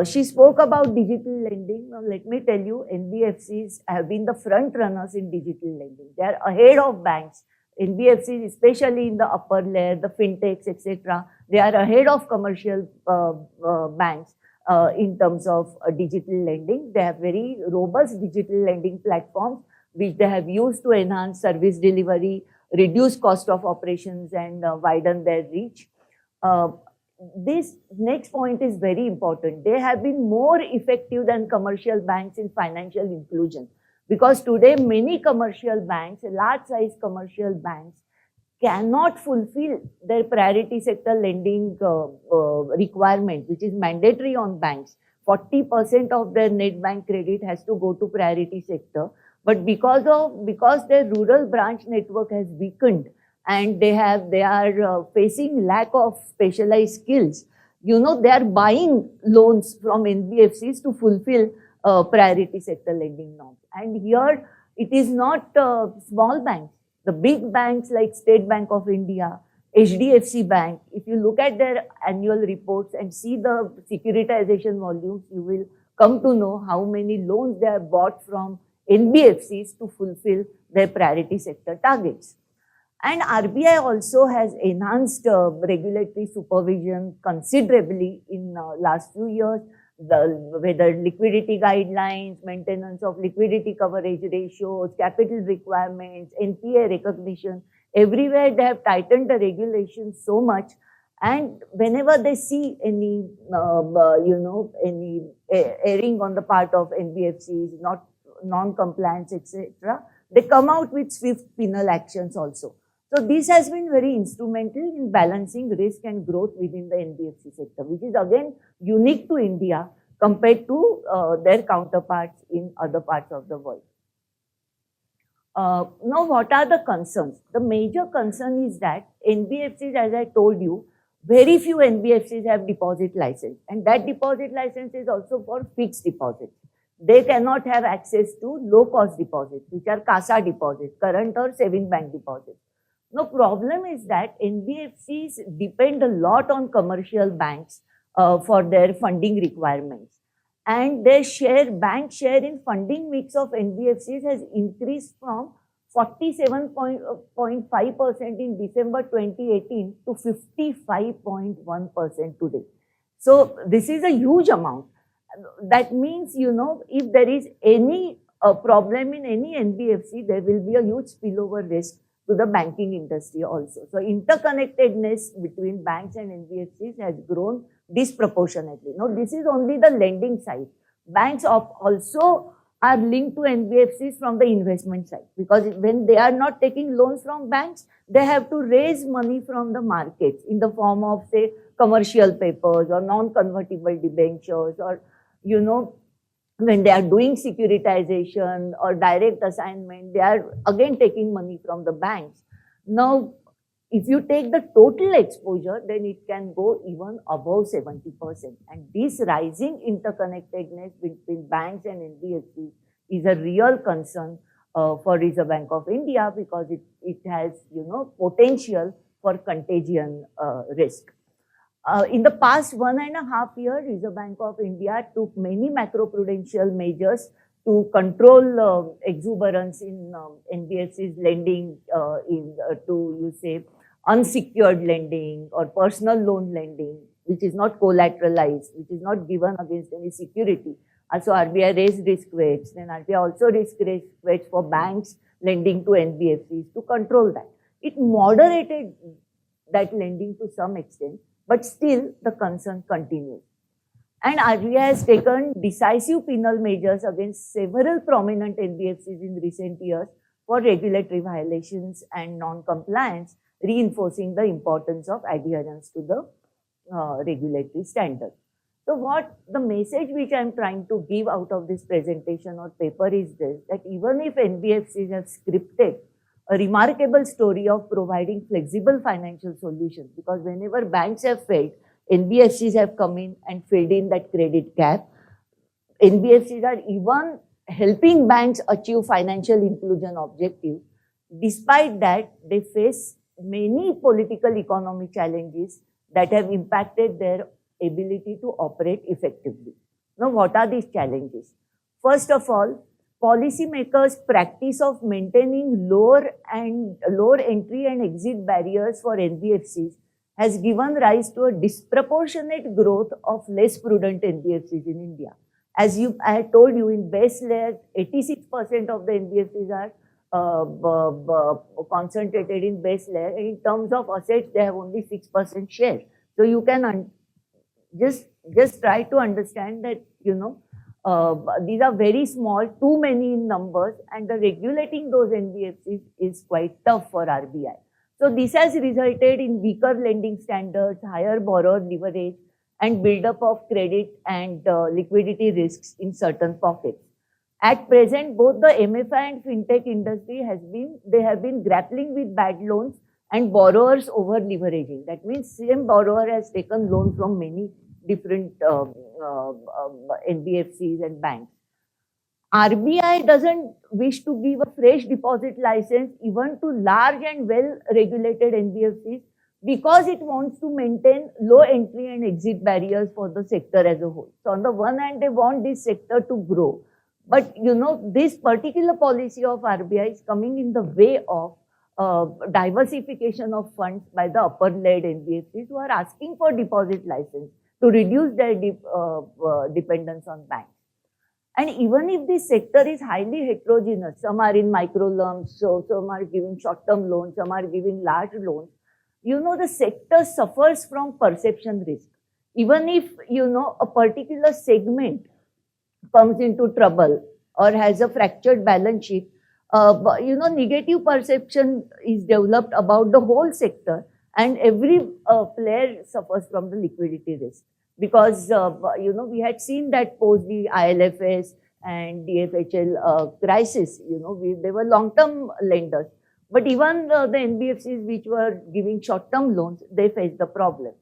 She spoke about digital lending. Now, let me tell you, NBFCs have been the front runners in digital lending. They are ahead of banks. NBFCs, especially in the upper layer, the fintechs, etc., they are ahead of commercial banks in terms of digital lending. They have very robust digital lending platforms which they have used to enhance service delivery, reduce cost of operations, and widen their reach. This next point is very important. They have been more effective than commercial banks in financial inclusion, because today many commercial banks, large size commercial banks, cannot fulfill their priority sector lending requirement, which is mandatory on banks. 40% of their net bank credit has to go to priority sector, but because their rural branch network has weakened, and they are facing lack of specialized skills, you know, they are buying loans from NBFCs to fulfill priority sector lending norms. And here it is not small banks. The big banks like State Bank of India, HDFC Bank, if you look at their annual reports and see the securitization volumes, you will come to know how many loans they have bought from NBFCs to fulfill their priority sector targets. And RBI also has enhanced regulatory supervision considerably in last few years, whether liquidity guidelines, maintenance of liquidity coverage ratios, capital requirements, NPA recognition. Everywhere they have tightened the regulations so much, and whenever they see any, any erring on the part of NBFCs, non-compliance, etc., they come out with swift penal actions also. So this has been very instrumental in balancing risk and growth within the NBFC sector, which is again unique to India compared to their counterparts in other parts of the world. Now, what are the concerns? The major concern is that NBFCs, as I told you, very few NBFCs have deposit license, and that deposit license is also for fixed deposits. They cannot have access to low-cost deposits, which are CASA deposits, current or saving bank deposits. The problem is that NBFCs depend a lot on commercial banks for their funding requirements, and their bank share in funding mix of NBFCs has increased from 47.5% in December 2018 to 55.1% today. So this is a huge amount. That means, you know, if there is any problem in any NBFC, there will be a huge spillover risk to the banking industry also. So interconnectedness between banks and NBFCs has grown disproportionately. Now, this is only the lending side. Banks also are linked to NBFCs from the investment side, because when they are not taking loans from banks, they have to raise money from the markets in the form of, say, commercial papers or non-convertible debentures, or, you know, when they are doing securitization or direct assignment, they are again taking money from the banks. Now, if you take the total exposure, then it can go even above 70%. And this rising interconnectedness between banks and NBFCs is a real concern for Reserve Bank of India, because it has, you know, potential for contagion risk. In the past 1.5 years, Reserve Bank of India took many macroprudential measures to control exuberance in NBFCs lending to, you say, unsecured lending or personal loan lending, which is not collateralized, which is not given against any security. Also, RBI raised risk weights. Then RBI also raised risk weights for banks lending to NBFCs to control that. It moderated that lending to some extent, but still the concern continues. And RBI has taken decisive penal measures against several prominent NBFCs in recent years for regulatory violations and non-compliance, reinforcing the importance of adherence to the regulatory standards. So what the message which I am trying to give out of this presentation or paper is this, that even if NBFCs have scripted a remarkable story of providing flexible financial solutions, because whenever banks have failed, NBFCs have come in and filled in that credit gap. NBFCs are even helping banks achieve financial inclusion objectives. Despite that, they face many political economic challenges that have impacted their ability to operate effectively. Now, what are these challenges? First of all, policymakers' practice of maintaining lower entry and exit barriers for NBFCs has given rise to a disproportionate growth of less prudent NBFCs in India. As I had told you, in base layer, 86% of the NBFCs are concentrated in base layer. In terms of assets, they have only 6% share. So you can just try to understand that, these are very small, too many in numbers, and the regulating those NBFCs is quite tough for RBI. So this has resulted in weaker lending standards, higher borrower leverage, and buildup of credit and liquidity risks in certain pockets. At present, both the MFI and fintech industry have been grappling with bad loans and borrowers over leveraging. That means same borrower has taken loan from many different NBFCs and banks. RBI doesn't wish to give a fresh deposit license even to large and well-regulated NBFCs because it wants to maintain low entry and exit barriers for the sector as a whole. So on the one hand, they want this sector to grow. But this particular policy of RBI is coming in the way of diversification of funds by the upper-led NBFCs who are asking for deposit license to reduce their dependence on banks. And even if this sector is highly heterogeneous, some are in micro loans, so some are giving short-term loans, some are giving large loans, the sector suffers from perception risk. Even if, a particular segment comes into trouble or has a fractured balance sheet, negative perception is developed about the whole sector, and every player suffers from the liquidity risk. Because, we had seen that post the ILFS and DFHL crisis, they were long-term lenders. But even the NBFCs which were giving short-term loans, they faced the problem.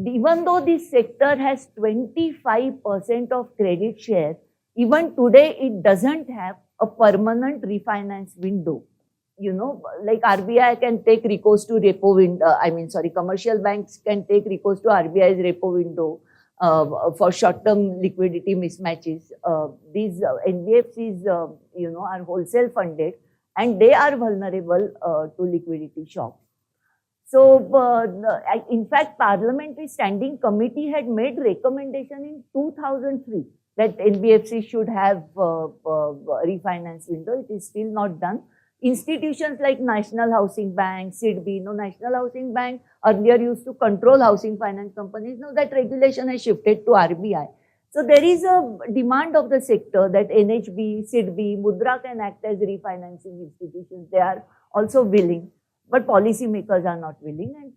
Even though this sector has 25% of credit share, even today it doesn't have a permanent refinance window. Like RBI can take recourse to repo window, commercial banks can take recourse to RBI's repo window for short-term liquidity mismatches. These NBFCs, are wholesale funded and they are vulnerable to liquidity shocks. So, in fact, Parliamentary Standing Committee had made recommendation in 2003 that NBFC should have refinance window. It is still not done. Institutions like National Housing Bank, SIDBI, National Housing Bank earlier used to control housing finance companies. Now that regulation has shifted to RBI. So there is a demand of the sector that NHB, SIDBI, Mudra can act as refinancing institutions. They are also willing, but policymakers are not willing, and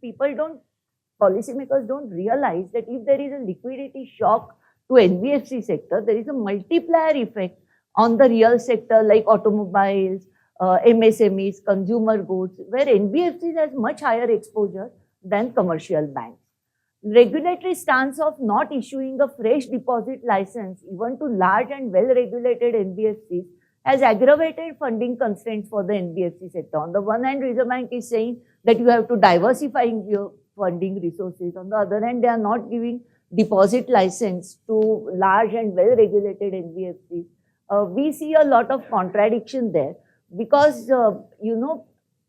policymakers don't realize that if there is a liquidity shock to NBFC sector, there is a multiplier effect on the real sector like automobiles, MSMEs, consumer goods, where NBFCs has much higher exposure than commercial banks. Regulatory stance of not issuing a fresh deposit license even to large and well-regulated NBFCs has aggravated funding constraints for the NBFC sector. On the one hand, Reserve Bank is saying that you have to diversify your funding resources. On the other hand, they are not giving deposit license to large and well-regulated NBFCs. We see a lot of contradiction there because,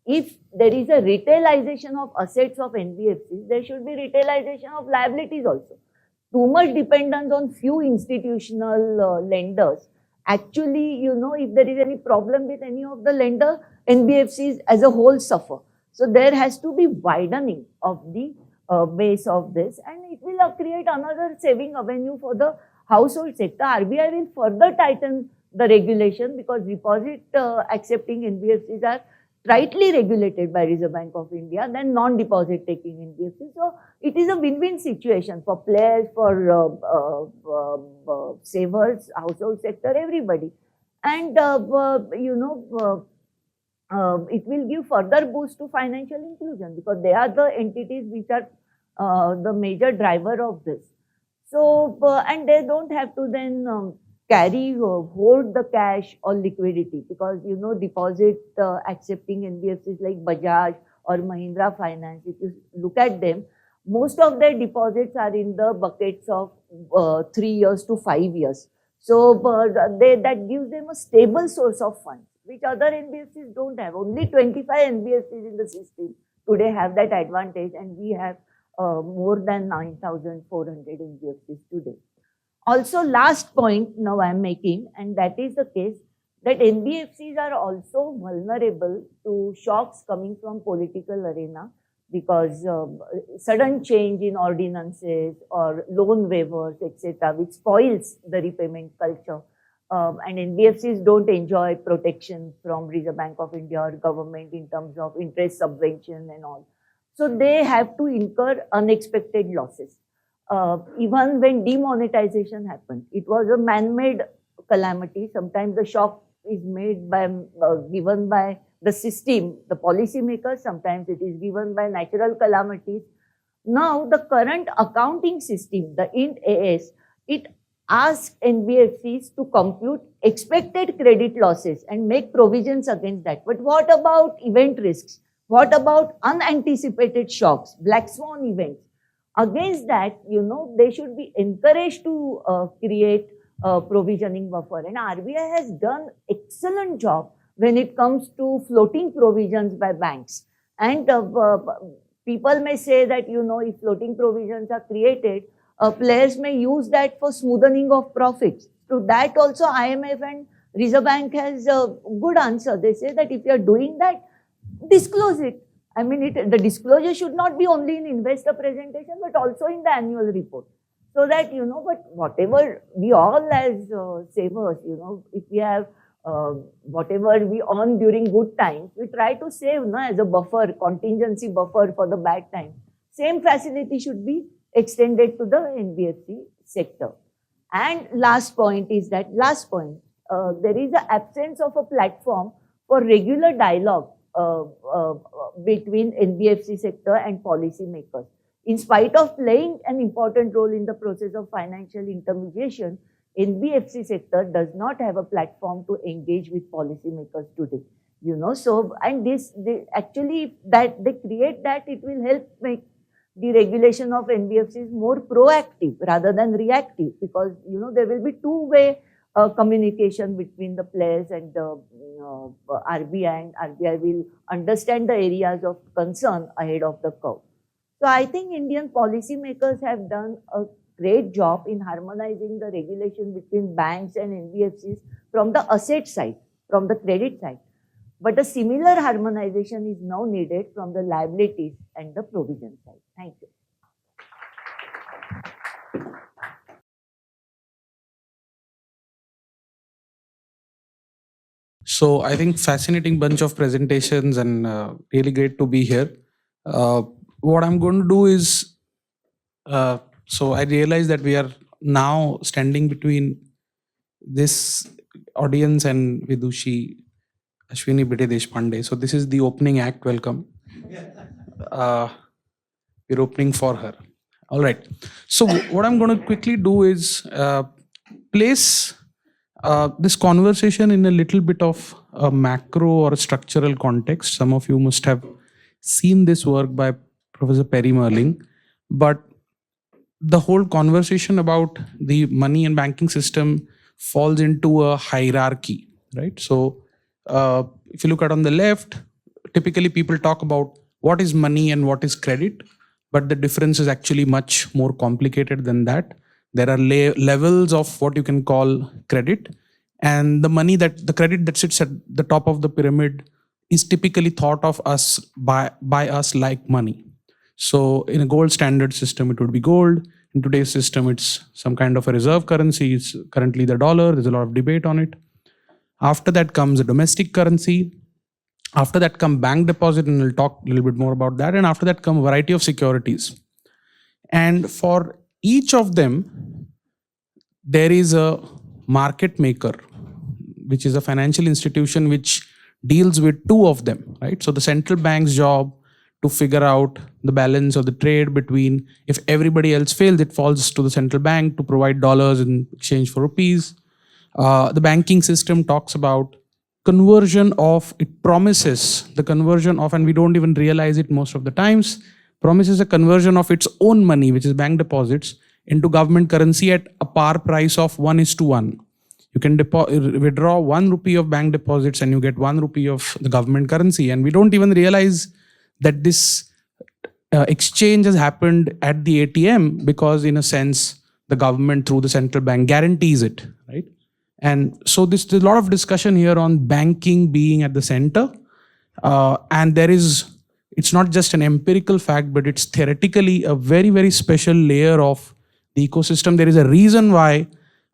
if there is a retailization of assets of NBFCs, there should be retailization of liabilities also. Too much dependence on few institutional lenders. Actually, if there is any problem with any of the lender, NBFCs as a whole suffer. So there has to be widening of the base of this, and it will create another saving avenue for the household sector. RBI will further tighten the regulation because deposit accepting NBFCs are rightly regulated by Reserve Bank of India than non-deposit taking NBFCs. So it is a win-win situation for players, for savers, household sector, everybody. And it will give further boost to financial inclusion because they are the entities which are the major driver of this. So, and they don't have to then hold the cash or liquidity because, deposit accepting NBFCs like Bajaj or Mahindra Finance, if you look at them, most of their deposits are in the buckets of 3 years to 5 years. So, that gives them a stable source of funds, which other NBFCs don't have. Only 25 NBFCs in the system today have that advantage, and we have more than 9,400 NBFCs today. Also, last point now I am making, and that is the case that NBFCs are also vulnerable to shocks coming from political arena because sudden change in ordinances or loan waivers, etc., which spoils the repayment culture. And NBFCs don't enjoy protection from Reserve Bank of India or government in terms of interest subvention and all. So they have to incur unexpected losses. Even when demonetization happened, it was a man-made calamity. Sometimes the shock is made by, given by the system, the policymakers, sometimes it is given by natural calamities. Now, the current accounting system, the Ind AS, it asks NBFCs to compute expected credit losses and make provisions against that. But what about event risks? What about unanticipated shocks, black swan events? Against that, they should be encouraged to create a provisioning buffer. And RBI has done excellent job when it comes to floating provisions by banks. And people may say that, if floating provisions are created, players may use that for smoothing of profits. To that also, IMF and Reserve Bank has a good answer. They say that if you are doing that, disclose it. I mean, the disclosure should not be only in investor presentation, but also in the annual report. So that, but whatever we all as savers, if we have whatever we earn during good times, we try to save as a buffer, contingency buffer for the bad times. Same facility should be extended to the NBFC sector. And last point is that, there is an absence of a platform for regular dialogue between NBFC sector and policymakers. In spite of playing an important role in the process of financial intermediation, NBFC sector does not have a platform to engage with policymakers today. So, and actually that they create that, it will help make the regulation of NBFCs more proactive rather than reactive, because there will be two-way communication between the players and the RBI, and RBI will understand the areas of concern ahead of the curve. So I think Indian policymakers have done a great job in harmonizing the regulation between banks and NBFCs from the asset side, from the credit side. But a similar harmonization is now needed from the liabilities and the provision side. Thank you. So I think fascinating bunch of presentations and really great to be here. What I'm going to do is, so I realize that we are now standing between this audience and Vidushi Ashwini Bide Deshpande. So this is the opening act. Welcome. We're opening for her. All right. So what I'm going to quickly do is place this conversation in a little bit of a macro or a structural context. Some of you must have seen this work by Professor Perry Merling, but the whole conversation about the money and banking system falls into a hierarchy, right? So if you look at on the left, typically people talk about what is money and what is credit, but the difference is actually much more complicated than that. There are levels of what you can call credit, and the credit that sits at the top of the pyramid is typically thought of us by us like money. So in a gold standard system, it would be gold. In today's system, it's some kind of a reserve currency. It's currently the dollar. There's a lot of debate on it. After that comes a domestic currency. After that come bank deposit, and we'll talk a little bit more about that. And after that come a variety of securities. And for each of them, there is a market maker, which is a financial institution which deals with two of them, right? So the central bank's job to figure out the balance of the trade between, if everybody else fails, it falls to the central bank to provide dollars in exchange for rupees. The banking system talks about conversion of, it promises the conversion of, and we don't even realize it most of the times, promises a conversion of its own money, which is bank deposits, into government currency at a par price of 1:1. You can withdraw 1 rupee of bank deposits and you get 1 rupee of the government currency. And we don't even realize that this exchange has happened at the ATM because, in a sense, the government through the central bank guarantees it, right? And so there's a lot of discussion here on banking being at the center. And it's not just an empirical fact, but it's theoretically a very, very special layer of the ecosystem. There is a reason why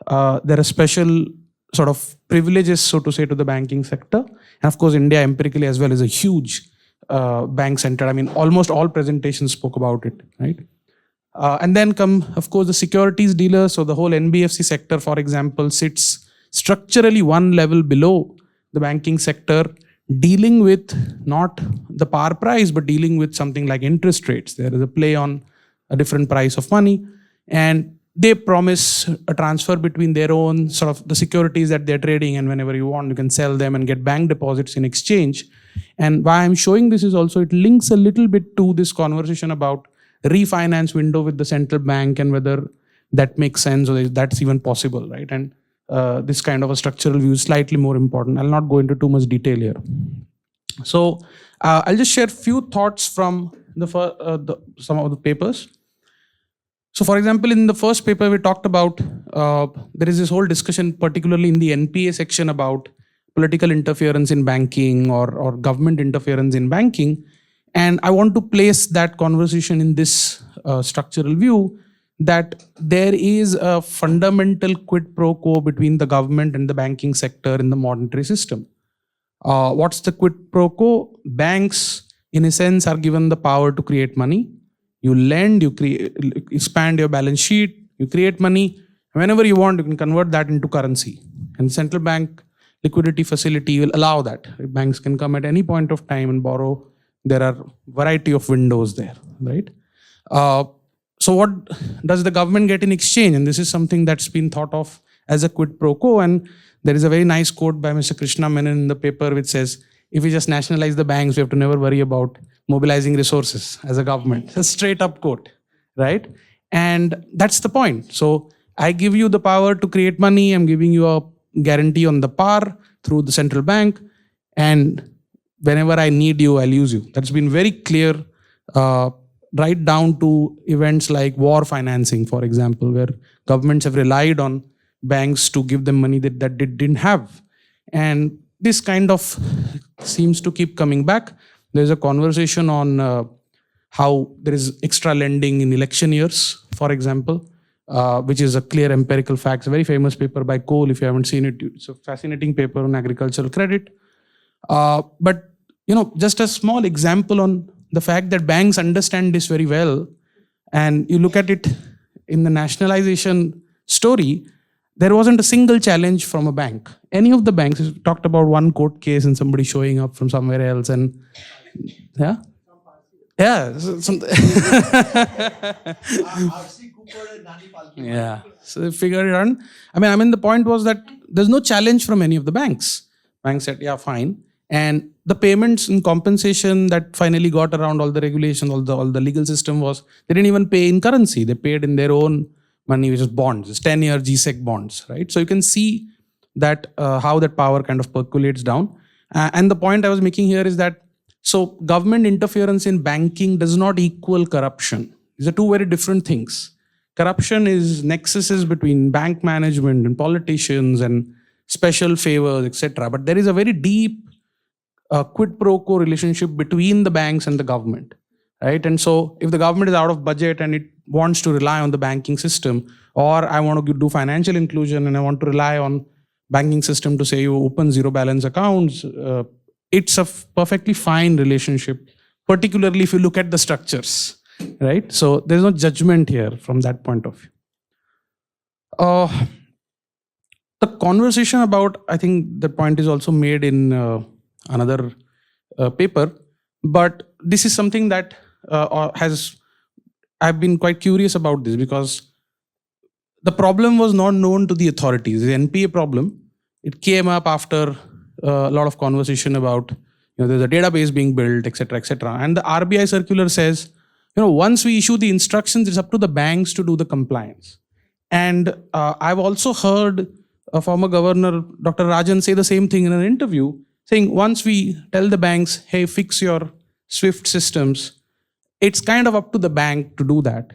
there are special sort of privileges, so to say, to the banking sector. And of course, India empirically as well is a huge bank center. I mean, almost all presentations spoke about it, right? And then come, of course, the securities dealers. So the whole NBFC sector, for example, sits structurally one level below the banking sector, dealing with not the par price, but dealing with something like interest rates. There is a play on a different price of money. And they promise a transfer between their own sort of the securities that they're trading, and whenever you want, you can sell them and get bank deposits in exchange. And why I'm showing this is also, it links a little bit to this conversation about refinance window with the central bank and whether that makes sense or that's even possible, right? And this kind of a structural view is slightly more important. I'll not go into too much detail here. So I'll just share a few thoughts from some of the papers. So for example, in the first paper, we talked about, there is this whole discussion, particularly in the NPA section, about political interference in banking or government interference in banking. And I want to place that conversation in this structural view, that there is a fundamental quid pro quo between the government and the banking sector in the monetary system. What's the quid pro quo? Banks, in a sense, are given the power to create money. You lend, you expand your balance sheet, you create money. Whenever you want, you can convert that into currency. And central bank liquidity facility will allow that. Banks can come at any point of time and borrow. There are variety of windows there, right? So what does the government get in exchange? And this is something that's been thought of as a quid pro quo. And there is a very nice quote by Mr. Krishna Menon in the paper which says, if we just nationalize the banks, we have to never worry about mobilizing resources as a government. It's a straight up quote, right? And that's the point. So I give you the power to create money. I'm giving you a guarantee on the par through the central bank. And whenever I need you, I'll use you. That's been very clear, right down to events like war financing, for example, where governments have relied on banks to give them money that they didn't have. And this kind of seems to keep coming back. There's a conversation on how there is extra lending in election years, for example, which is a clear empirical fact. It's a very famous paper by Cole. If you haven't seen it, it's a fascinating paper on agricultural credit. But just a small example on the fact that banks understand this very well, and you look at it in the nationalization story, there wasn't a single challenge from a bank. Any of the banks, we talked about one court case and somebody showing up from somewhere else, and yeah. Yeah. So they figured it out. I mean, the point was that there's no challenge from any of the banks. Banks said, yeah, fine. And the payments and compensation that finally got around all the regulations, all the legal system was, they didn't even pay in currency. They paid in their own money, which is bonds. It's 10-year GSEC bonds, right? So you can see that how that power kind of percolates down. And the point I was making here is that, so government interference in banking does not equal corruption. These are two very different things. Corruption is nexuses between bank management and politicians and special favors, etc. But there is a very deep quid pro quo relationship between the banks and the government, right? And so if the government is out of budget and it wants to rely on the banking system, or I want to do financial inclusion and I want to rely on banking system to say you open zero balance accounts, it's a perfectly fine relationship, particularly if you look at the structures, right? So there's no judgment here from that point of view. The conversation about, I think the point is also made in another paper, but this is something that I've been quite curious about this, because the problem was not known to the authorities. The NPA problem, it came up after a lot of conversation about, there's a database being built, etc., etc. And the RBI circular says, once we issue the instructions, it's up to the banks to do the compliance. And I've also heard a former governor, Dr. Rajan, say the same thing in an interview, saying once we tell the banks, hey, fix your SWIFT systems, it's kind of up to the bank to do that.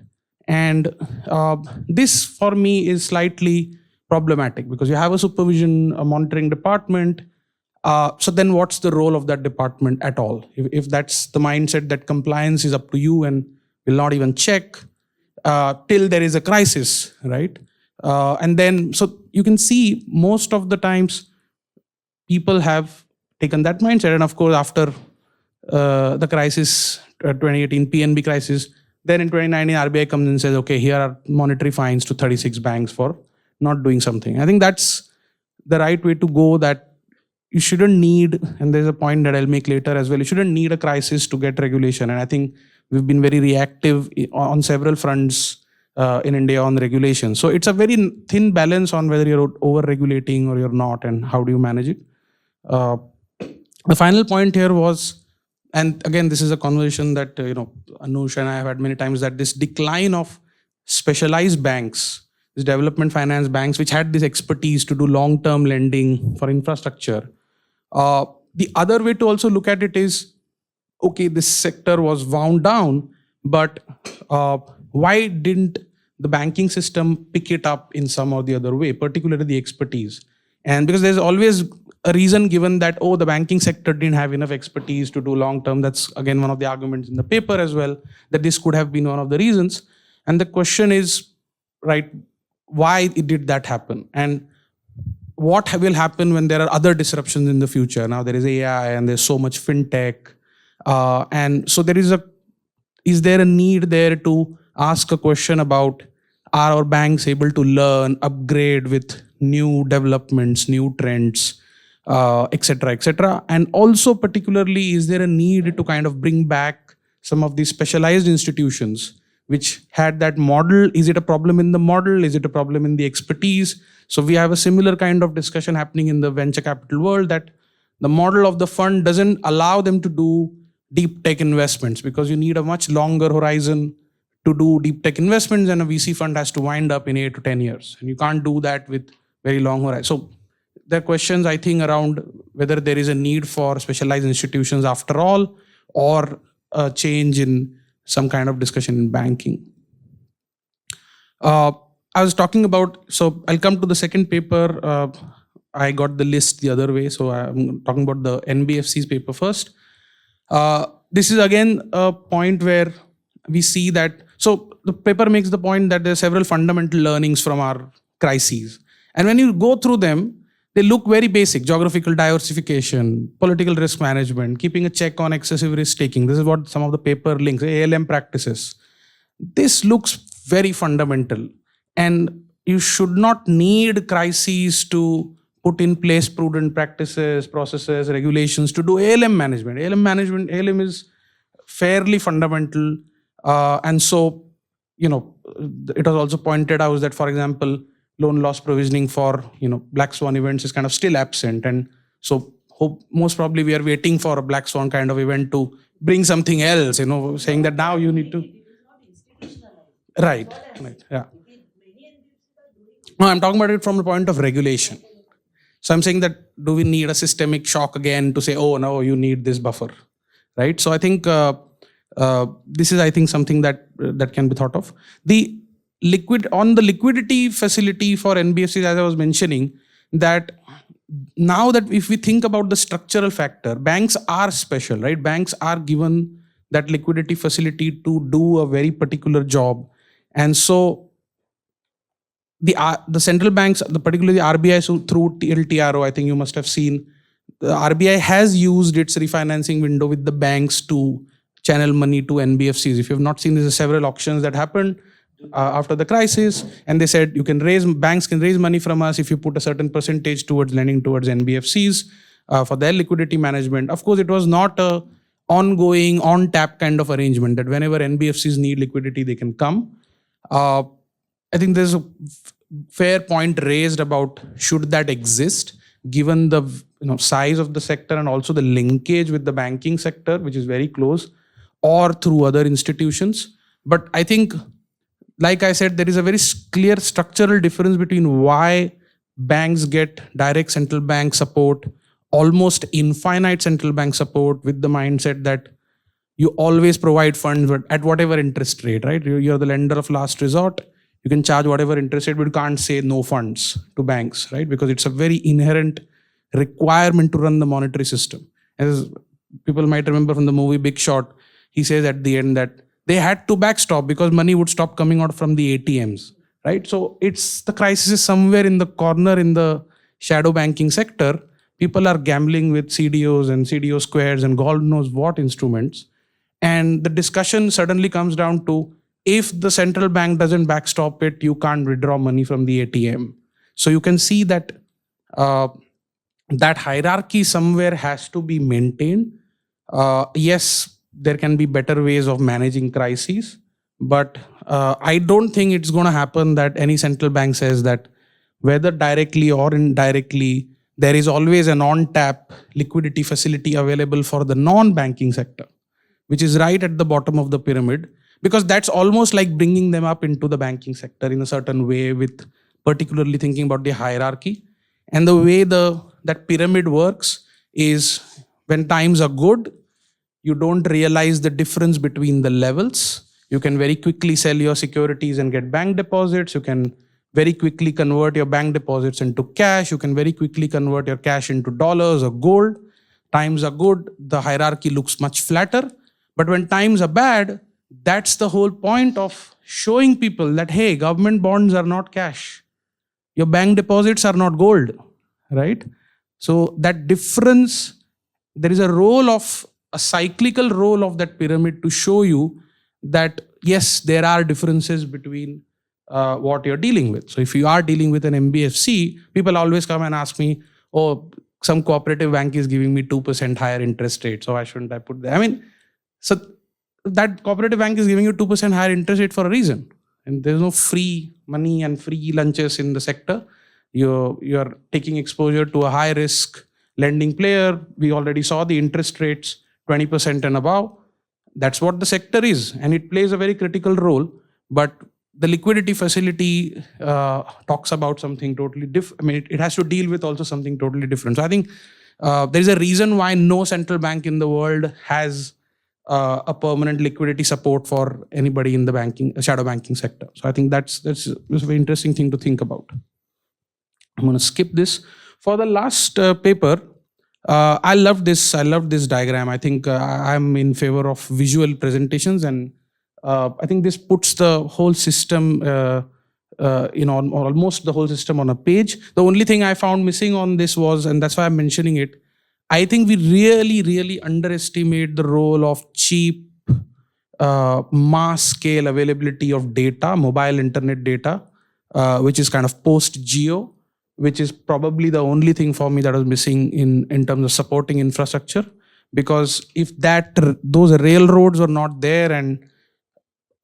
And this for me is slightly problematic, because you have a supervision, a monitoring department. So then what's the role of that department at all? If that's the mindset that compliance is up to you and will not even check till there is a crisis, right? And then, so you can see most of the times people have taken that mindset. And of course, after the crisis, 2018 PNB crisis, then in 2019, RBI comes and says, okay, here are monetary fines to 36 banks for not doing something. I think that's the right way to go, that you shouldn't need, and there's a point that I'll make later as well, you shouldn't need a crisis to get regulation. And I think we've been very reactive on several fronts in India on regulation. So it's a very thin balance on whether you're over-regulating or you're not, and how do you manage it. The final point here was, and again, this is a conversation that Anush and I have had many times, that this decline of specialized banks, these development finance banks, which had this expertise to do long-term lending for infrastructure. The other way to also look at it is, okay, this sector was wound down, but why didn't the banking system pick it up in some or the other way, particularly the expertise? And because there's always a reason given that, oh, the banking sector didn't have enough expertise to do long term. That's again one of the arguments in the paper as well, that this could have been one of the reasons. And the question is, right, why did that happen? And what will happen when there are other disruptions in the future? Now there is AI and there's so much fintech. And so is there a need there to ask a question about, are our banks able to learn, upgrade with new developments, new trends, etc., etc. And also particularly, is there a need to kind of bring back some of these specialized institutions which had that model? Is it a problem in the model? Is it a problem in the expertise? So we have a similar kind of discussion happening in the venture capital world, that the model of the fund doesn't allow them to do deep tech investments, because you need a much longer horizon to do deep tech investments, and a VC fund has to wind up in 8 to 10 years. And you can't do that with very long horizon. So there are questions, I think, around whether there is a need for specialized institutions after all, or a change in some kind of discussion in banking. I was talking about, so I'll come to the second paper. I got the list the other way, so I'm talking about the NBFC's paper first. This is again a point where we see that, so the paper makes the point that there are several fundamental learnings from our crises. And when you go through them, they look very basic: geographical diversification, political risk management, keeping a check on excessive risk taking. This is what some of the paper links, ALM practices. This looks very fundamental. And you should not need crises to put in place prudent practices, processes, regulations to do ALM management. ALM is fairly fundamental. And so, it was also pointed out that, for example, loan loss provisioning for, black swan events is kind of still absent. And so most probably we are waiting for a black swan kind of event to bring something else, saying that now you need to. Right, yeah. No, I'm talking about it from the point of regulation. So I'm saying that, do we need a systemic shock again to say, oh, no, you need this buffer, right? So I think this is, I think, something that can be thought of. On the liquidity facility for NBFCs, as I was mentioning, that now that if we think about the structural factor, banks are special, right? Banks are given that liquidity facility to do a very particular job. And so the central banks, particularly the RBI, through TLTRO, I think you must have seen the RBI has used its refinancing window with the banks to channel money to NBFCs. If you have not seen, there's several auctions that happened after the crisis, and they said banks can raise money from us if you put a certain percentage towards lending towards NBFCs for their liquidity management. Of course, it was not a ongoing, on-tap kind of arrangement that whenever NBFCs need liquidity, they can come. I think there's a fair point raised about should that exist, given the size of the sector and also the linkage with the banking sector, which is very close, or through other institutions. But I think, like I said, there is a very clear structural difference between why banks get direct central bank support, almost infinite central bank support, with the mindset that you always provide funds at whatever interest rate, right? You're the lender of last resort. You can charge whatever interest rate, but you can't say no funds to banks, right? Because it's a very inherent requirement to run the monetary system. As people might remember from the movie Big Short, he says at the end that they had to backstop because money would stop coming out from the ATMs, right? So the crisis is somewhere in the corner in the shadow banking sector. People are gambling with CDOs and CDO squares and God knows what instruments. And the discussion suddenly comes down to, if the central bank doesn't backstop it, you can't withdraw money from the ATM. So you can see that that hierarchy somewhere has to be maintained. Yes, there can be better ways of managing crises, but I don't think it's going to happen that any central bank says that whether directly or indirectly, there is always an on-tap liquidity facility available for the non-banking sector, which is right at the bottom of the pyramid, because that's almost like bringing them up into the banking sector in a certain way, with particularly thinking about the hierarchy. And the way that pyramid works is, when times are good, you don't realize the difference between the levels. You can very quickly sell your securities and get bank deposits. You can very quickly convert your bank deposits into cash. You can very quickly convert your cash into dollars or gold. Times are good, the hierarchy looks much flatter. But when times are bad, that's the whole point of showing people that, hey, government bonds are not cash. Your bank deposits are not gold, right? So that difference, there is a cyclical role of that pyramid to show you that, yes, there are differences between what you're dealing with. So if you are dealing with an NBFC, people always come and ask me, oh, some cooperative bank is giving me 2% higher interest rate, so why shouldn't I put that? I mean, so that cooperative bank is giving you 2% higher interest rate for a reason. And there's no free money and free lunches in the sector. You're taking exposure to a high risk lending player. We already saw the interest rates, 20% and above. That's what the sector is. And it plays a very critical role. But the liquidity facility talks about something totally different. I mean, it has to deal with also something totally different. So I think there is a reason why no central bank in the world has a permanent liquidity support for anybody in the shadow banking sector. So I think that's a very interesting thing to think about. I'm going to skip this. For the last paper, I love this diagram. I think I'm in favor of visual presentations, and I think this puts the whole system, almost the whole system on a page. The only thing I found missing on this was, and that's why I'm mentioning it, I think we really, really underestimate the role of cheap, mass scale availability of data, mobile internet data, which is kind of post-geo, which is probably the only thing for me that was missing in terms of supporting infrastructure. Because if those railroads are not there and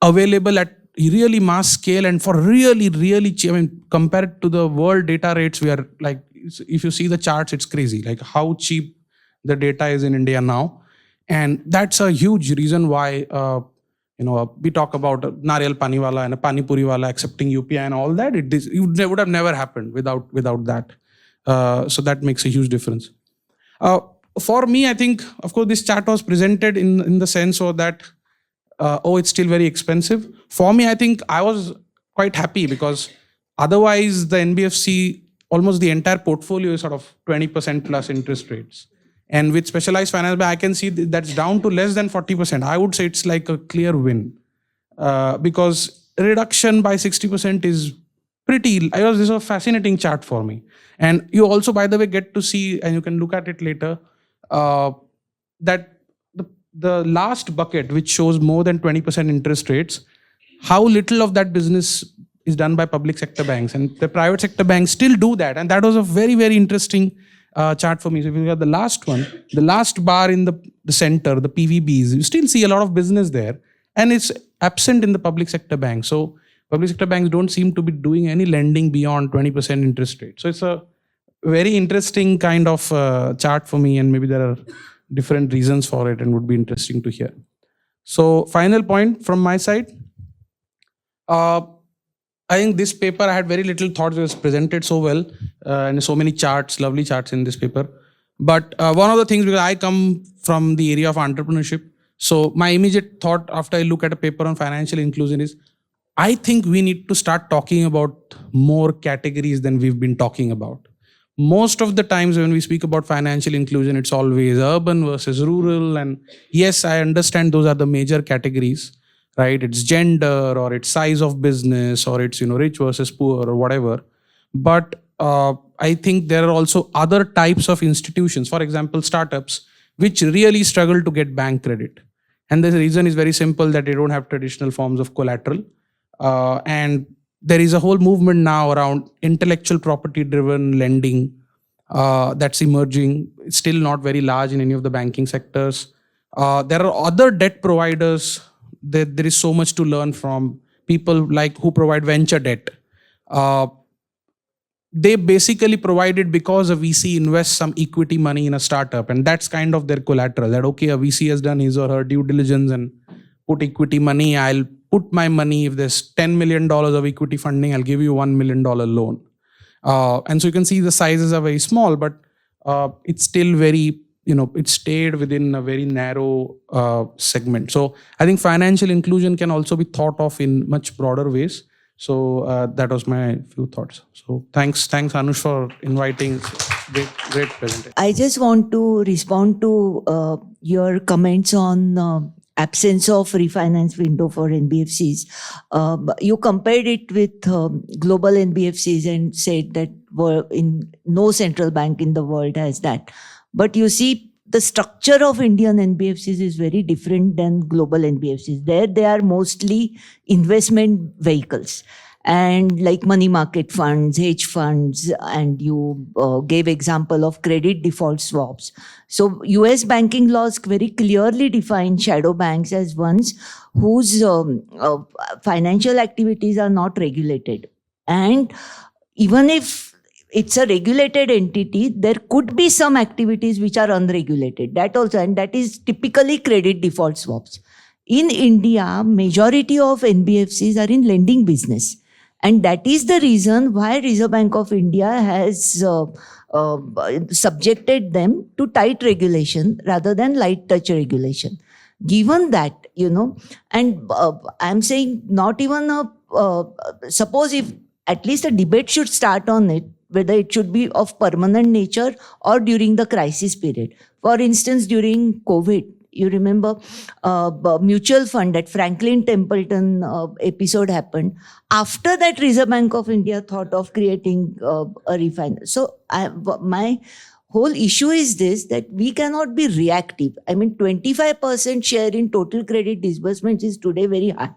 available at really mass scale and for really, really cheap, I mean, compared to the world data rates, we are like, if you see the charts, it's crazy, like how cheap the data is in India now. And that's a huge reason why, we talk about Nariyal Pani Wala and a Pani Puri Wala accepting UPI and all that. It would have never happened without that. So that makes a huge difference. For me, I think, of course, this chart was presented in the sense of that, it's still very expensive. For me, I think I was quite happy because otherwise the NBFC, almost the entire portfolio is sort of 20% plus interest rates. And with specialized finance, I can see that's down to less than 40%. I would say it's like a clear win because reduction by 60% is this was a fascinating chart for me. And you also, by the way, get to see, and you can look at it later, that the last bucket, which shows more than 20% interest rates, how little of that business is done by public sector banks, and the private sector banks still do that. And that was a very, very interesting chart for me. So if you look at the last one, the last bar in the center, the PVBs, you still see a lot of business there, and it's absent in the public sector banks. So public sector banks don't seem to be doing any lending beyond 20% interest rate. So it's a very interesting kind of chart for me, and maybe there are different reasons for it and would be interesting to hear. So final point from my side. I think this paper, I had very little thoughts. It was presented so well, and so many charts, lovely charts in this paper. But one of the things, because I come from the area of entrepreneurship, so my immediate thought after I look at a paper on financial inclusion is, I think we need to start talking about more categories than we've been talking about. Most of the times when we speak about financial inclusion, it's always urban versus rural. And yes, I understand those are the major categories, right? It's gender, or it's size of business, or it's, rich versus poor, or whatever. But I think there are also other types of institutions, for example, startups, which really struggle to get bank credit. And the reason is very simple, that they don't have traditional forms of collateral. And there is a whole movement now around intellectual property driven lending that's emerging. It's still not very large in any of the banking sectors. There are other debt providers that there is so much to learn from, people like who provide venture debt. They basically provide it because a VC invests some equity money in a startup, and that's kind of their collateral, that okay, a VC has done his or her due diligence and put equity money. I'll put my money, if there's $10 million of equity funding, I'll give you $1 million loan. And so you can see the sizes are very small, but it's still very, it stayed within a very narrow segment. So I think financial inclusion can also be thought of in much broader ways. So that was my few thoughts. So thanks Anush for inviting. Great presentation. I just want to respond to your comments on absence of refinance window for NBFCs. You compared it with global NBFCs and said that no central bank in the world has that. But you see, the structure of Indian NBFCs is very different than global NBFCs. There, they are mostly investment vehicles, and like money market funds, hedge funds, and you gave example of credit default swaps. So US banking laws very clearly define shadow banks as ones whose financial activities are not regulated. And even if it's a regulated entity, there could be some activities which are unregulated. That also, and that is typically credit default swaps. In India, majority of NBFCs are in lending business. And that is the reason why Reserve Bank of India has subjected them to tight regulation rather than light touch regulation. Given that, and I'm saying not even suppose if at least a debate should start on it, whether it should be of permanent nature or during the crisis period. For instance, during COVID, you remember mutual fund, that Franklin Templeton episode happened. After that, Reserve Bank of India thought of creating a refinance. So my whole issue is this, that we cannot be reactive. 25% share in total credit disbursements is today very high.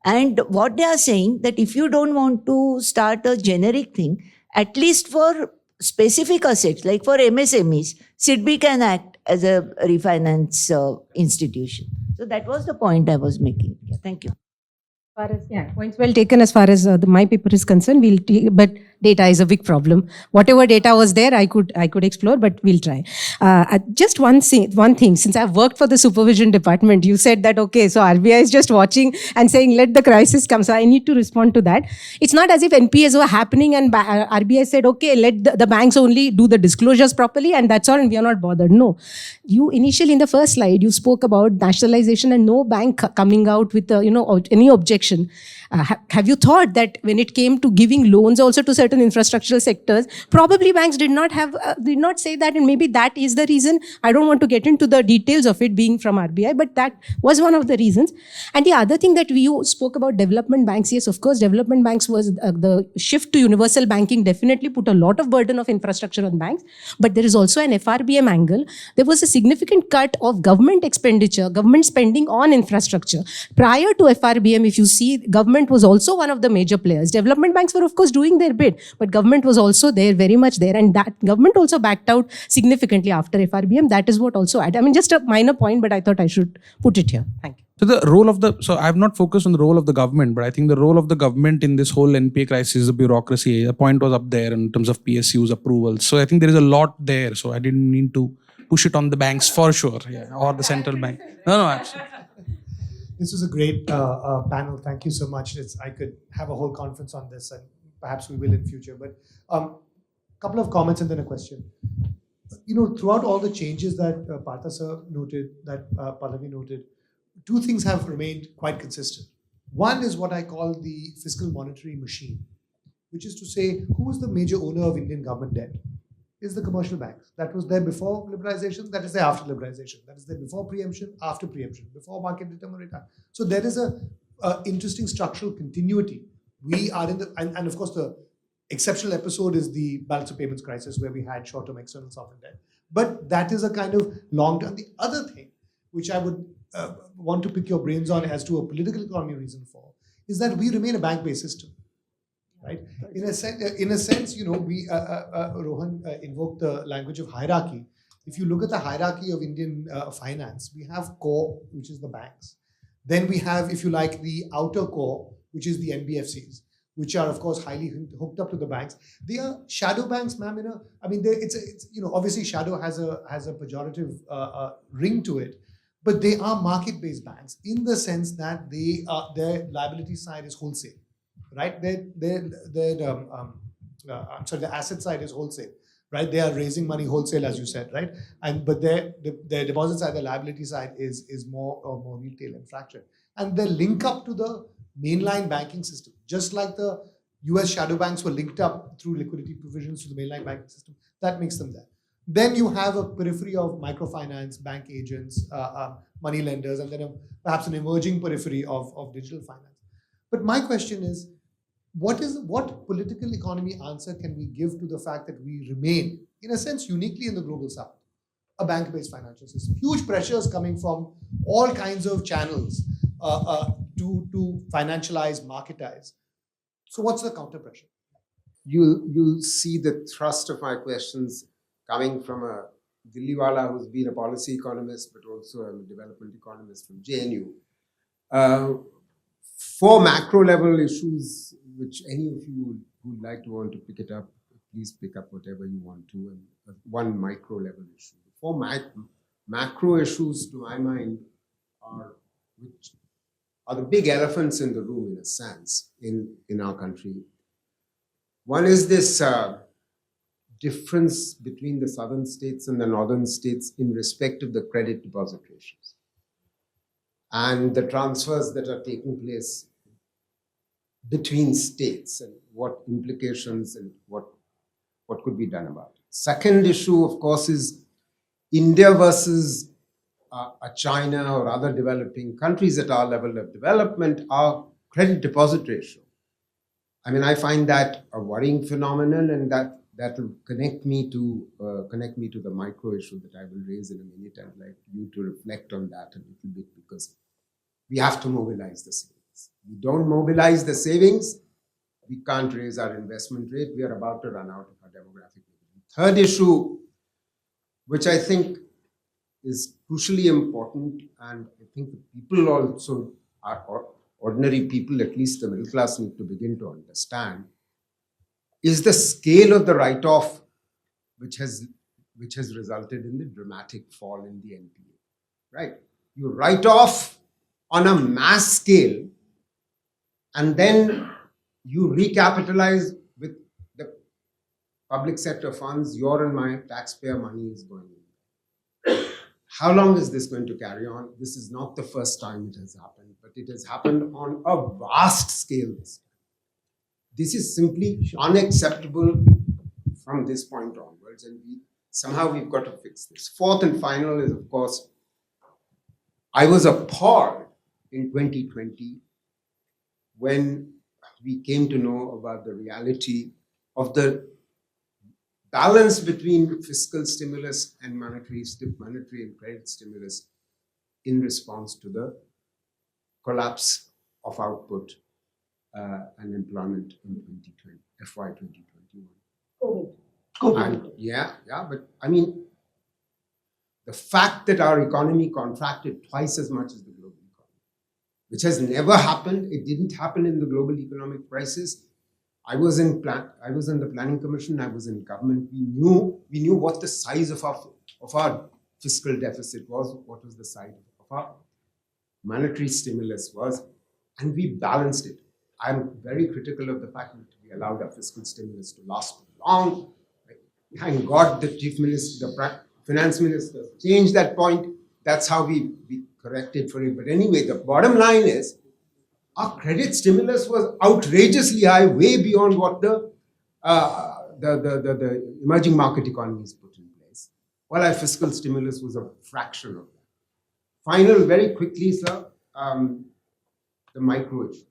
And what they are saying, that if you don't want to start a generic thing, at least for specific assets, like for MSMEs, SIDBI can act as a refinance institution. So that was the point I was making. Yeah, thank you. Points well taken as far as my paper is concerned. But data is a big problem. Whatever data was there, I could explore, but we'll try. Just one thing, since I've worked for the supervision department, you said that, okay, so RBI is just watching and saying, let the crisis come. So I need to respond to that. It's not as if NPAs were happening and RBI said, okay, let the banks only do the disclosures properly and that's all, and we are not bothered. No. You initially in the first slide, you spoke about nationalization and no bank coming out with any objection. Have you thought that when it came to giving loans also to certain certain infrastructural sectors. Probably banks did not say that, and maybe that is the reason. I don't want to get into the details of it being from RBI, but that was one of the reasons. And the other thing that you spoke about development banks, yes, of course, development banks was the shift to universal banking definitely put a lot of burden of infrastructure on banks, but there is also an FRBM angle. There was a significant cut of government expenditure, government spending on infrastructure. Prior to FRBM, if you see, government was also one of the major players. Development banks were, of course, doing their bit, but government was also there, very much there, and that government also backed out significantly after FRBM. That is what also added. I mean, just a minor point, but I thought I should put it here. Thank you. So the role of so I've not focused on the role of the government, but I think the role of the government in this whole NPA crisis, the bureaucracy, the point was up there in terms of PSU's approvals. So I think there is a lot there. So I didn't mean to push it on the banks for sure, yeah, or the central bank. No, absolutely. This was a great panel. Thank you so much. I could have a whole conference on this, and perhaps we will in future. But a couple of comments and then a question. Throughout all the changes that Partha sir noted, that Pallavi noted, two things have remained quite consistent. One is what I call the fiscal monetary machine, which is to say, who is the major owner of Indian government debt? Is the commercial banks. That was there before liberalization, that is there after liberalization. That is there before preemption, after preemption, before market determined return. So there is a interesting structural continuity. We are in the, and of course the exceptional episode is the balance of payments crisis where we had short-term external sovereign debt. But that is a kind of long-term. The other thing, which I would want to pick your brains on as to a political economy reason for, is that we remain a bank-based system. Right. In a sense, we Rohan invoked the language of hierarchy. If you look at the hierarchy of Indian finance, we have core, which is the banks. Then we have, if you like, the outer core, which is the NBFCs, which are of course highly hooked up to the banks. They are shadow banks, ma'am. Obviously shadow has a pejorative ring to it, but they are market-based banks in the sense that their liability side is wholesale. Right, the asset side is wholesale. Right, they are raising money wholesale, as you said. Right, but their deposit side, the liability side is more retail and fractured, and they link up to the mainline banking system, just like the U.S. shadow banks were linked up through liquidity provisions to the mainline banking system. That makes them there. Then you have a periphery of microfinance, bank agents, money lenders, and then perhaps an emerging periphery of digital finance. But my question is, what political economy answer can we give to the fact that we remain, in a sense, uniquely in the global south, a bank-based financial system? Huge pressures coming from all kinds of channels to financialize, marketize. So what's the counter pressure? You'll see the thrust of my questions coming from a Dilliwala who's been a policy economist, but also a development economist from JNU. Four macro level issues, which any of you would like to want to pick it up, please pick up whatever you want to, and one micro level issue. The four macro issues, to my mind, are the big elephants in the room, in a sense, in our country. One is this difference between the southern states and the northern states in respect of the credit deposit ratios and the transfers that are taking place between states, and what implications and what could be done about it. Second issue, of course, is India versus a China or other developing countries at our level of development, our credit deposit ratio. I mean, I find that a worrying phenomenon, and that will connect me to the micro issue that I will raise in a minute. I'd like you to reflect on that a little bit, because we have to mobilize the savings. We don't mobilize the savings, we can't raise our investment rate. We are about to run out of our demographic. Third issue, which I think is crucially important, and I think the people also are ordinary people, at least the middle class, need to begin to understand, is the scale of the write-off which has resulted in the dramatic fall in the NPA. Right? You write off on a mass scale, and then you recapitalize with the public sector funds. Your and my taxpayer money is going in. How long is this going to carry on? This is not the first time it has happened, but it has happened on a vast scale this time. this is simply unacceptable from this point onwards, and somehow we've got to fix this. Fourth and final is, of course, I was appalled in 2020 when we came to know about the reality of the balance between fiscal stimulus and monetary and credit stimulus in response to the collapse of output and employment in 2020, FY 2021. And yeah, but I mean, the fact that our economy contracted twice as much as the global economy, which has never happened. It didn't happen in the global economic crisis. I was in the planning commission. I was in government. We knew what the size of our fiscal deficit was, what was the size of our monetary stimulus was, and we balanced it. I'm very critical of the fact that we allowed our fiscal stimulus to last long. Thank God the chief minister, the finance minister changed that point. That's how we corrected for it. But anyway, the bottom line is our credit stimulus was outrageously high, way beyond what the emerging market economies put in place, while our fiscal stimulus was a fraction of that. Final, very quickly, sir, the micro issue.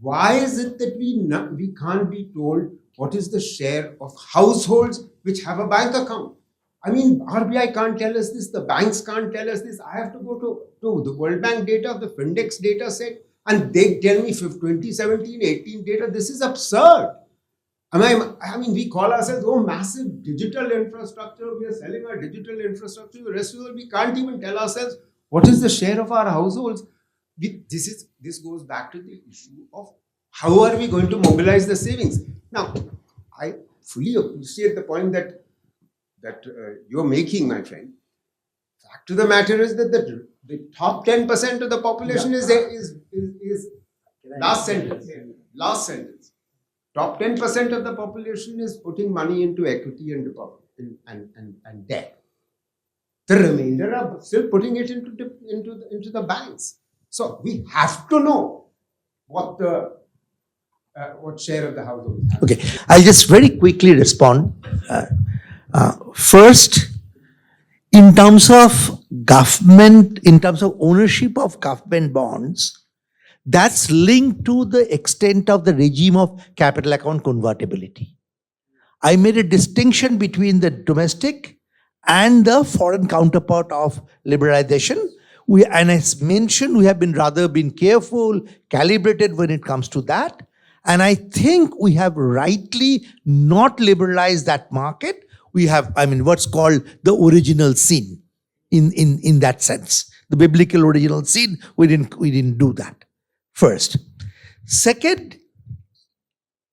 Why is it that we can't be told what is the share of households which have a bank account? I mean, RBI can't tell us this, the banks can't tell us this. I have to go to the World Bank data, the Findex data set, and they tell me 2017, 18 data. This is absurd. I mean, we call ourselves, massive digital infrastructure. We are selling our digital infrastructure. The rest of the world, we can't even tell ourselves what is the share of our households. This goes back to the issue of how are we going to mobilize the savings. Now, I fully appreciate the point that you're making, my friend. Fact of the matter is that the top 10% of the population is last sentence. Top 10% of the population is putting money into equity and deposit and debt. The remainder are still putting it into the banks. So we have to know what share of the household. Okay, I'll just very quickly respond. First, in terms of government, in terms of ownership of government bonds, that's linked to the extent of the regime of capital account convertibility. I made a distinction between the domestic and the foreign counterpart of liberalization. And as mentioned, we have been careful, calibrated when it comes to that. And I think we have rightly not liberalized that market. We have, what's called the original sin in that sense. The biblical original sin, we didn't do that. First. Second,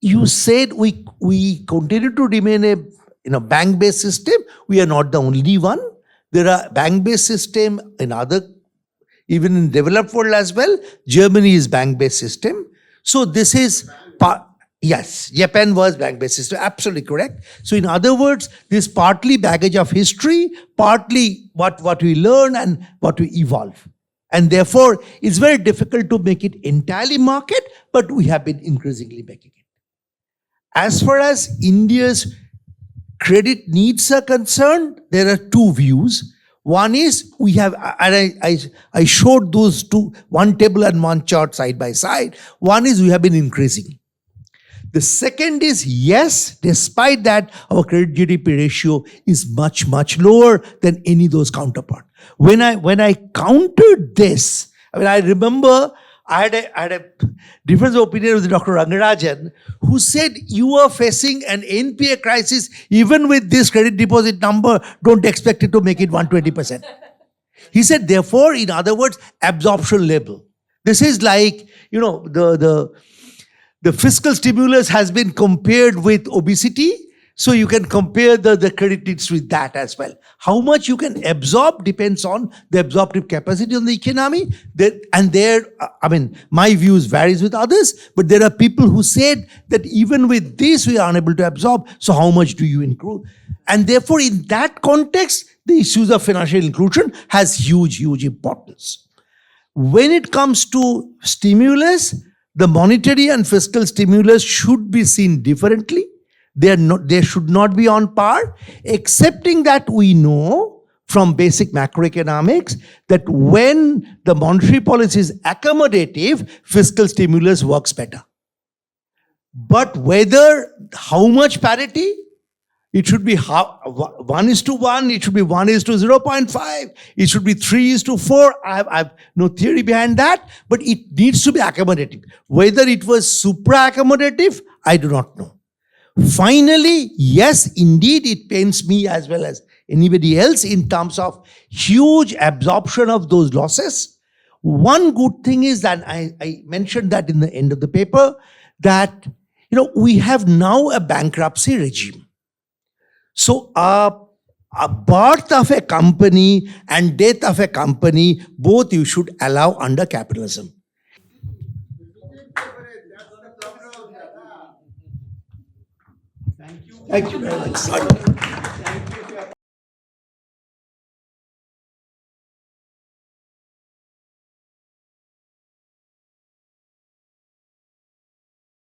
you said we continue to remain a bank-based system. We are not the only one. There are bank-based system in even in developed world as well. Germany is bank-based system. So this is yes, Japan was bank-based system, absolutely correct. So in other words, this partly baggage of history, partly what we learn and what we evolve. And therefore, it's very difficult to make it entirely market, but we have been increasingly making it. As far as India's credit needs are concerned, there are two views. One is we have, and I showed those two, one table and one chart side by side. One is we have been increasing. The second is, yes, despite that, our credit GDP ratio is much, much lower than any of those counterparts. When I countered this, I remember I had a difference of opinion with Dr. Rangarajan, who said, you are facing an NPA crisis, even with this credit deposit number, don't expect it to make it 120%. He said, therefore, in other words, absorption level. This is like, the fiscal stimulus has been compared with obesity. So you can compare the credit needs with that as well. How much you can absorb depends on the absorptive capacity of the economy. My views varies with others, but there are people who said that even with this, we are unable to absorb. So how much do you include? And therefore, in that context, the issues of financial inclusion has huge, huge importance. When it comes to stimulus, the monetary and fiscal stimulus should be seen differently. They should not be on par, excepting that we know from basic macroeconomics that when the monetary policy is accommodative, fiscal stimulus works better. But how much parity? It should be 1:1, it should be 1:0.5, it should be 3:4. I have no theory behind that, but it needs to be accommodative. Whether it was supra-accommodative, I do not know. Finally, yes, indeed, it pains me as well as anybody else in terms of huge absorption of those losses. One good thing is that I mentioned that in the end of the paper, that we have now a bankruptcy regime. So a birth of a company and death of a company, both you should allow under capitalism. Thank you very much. Sorry.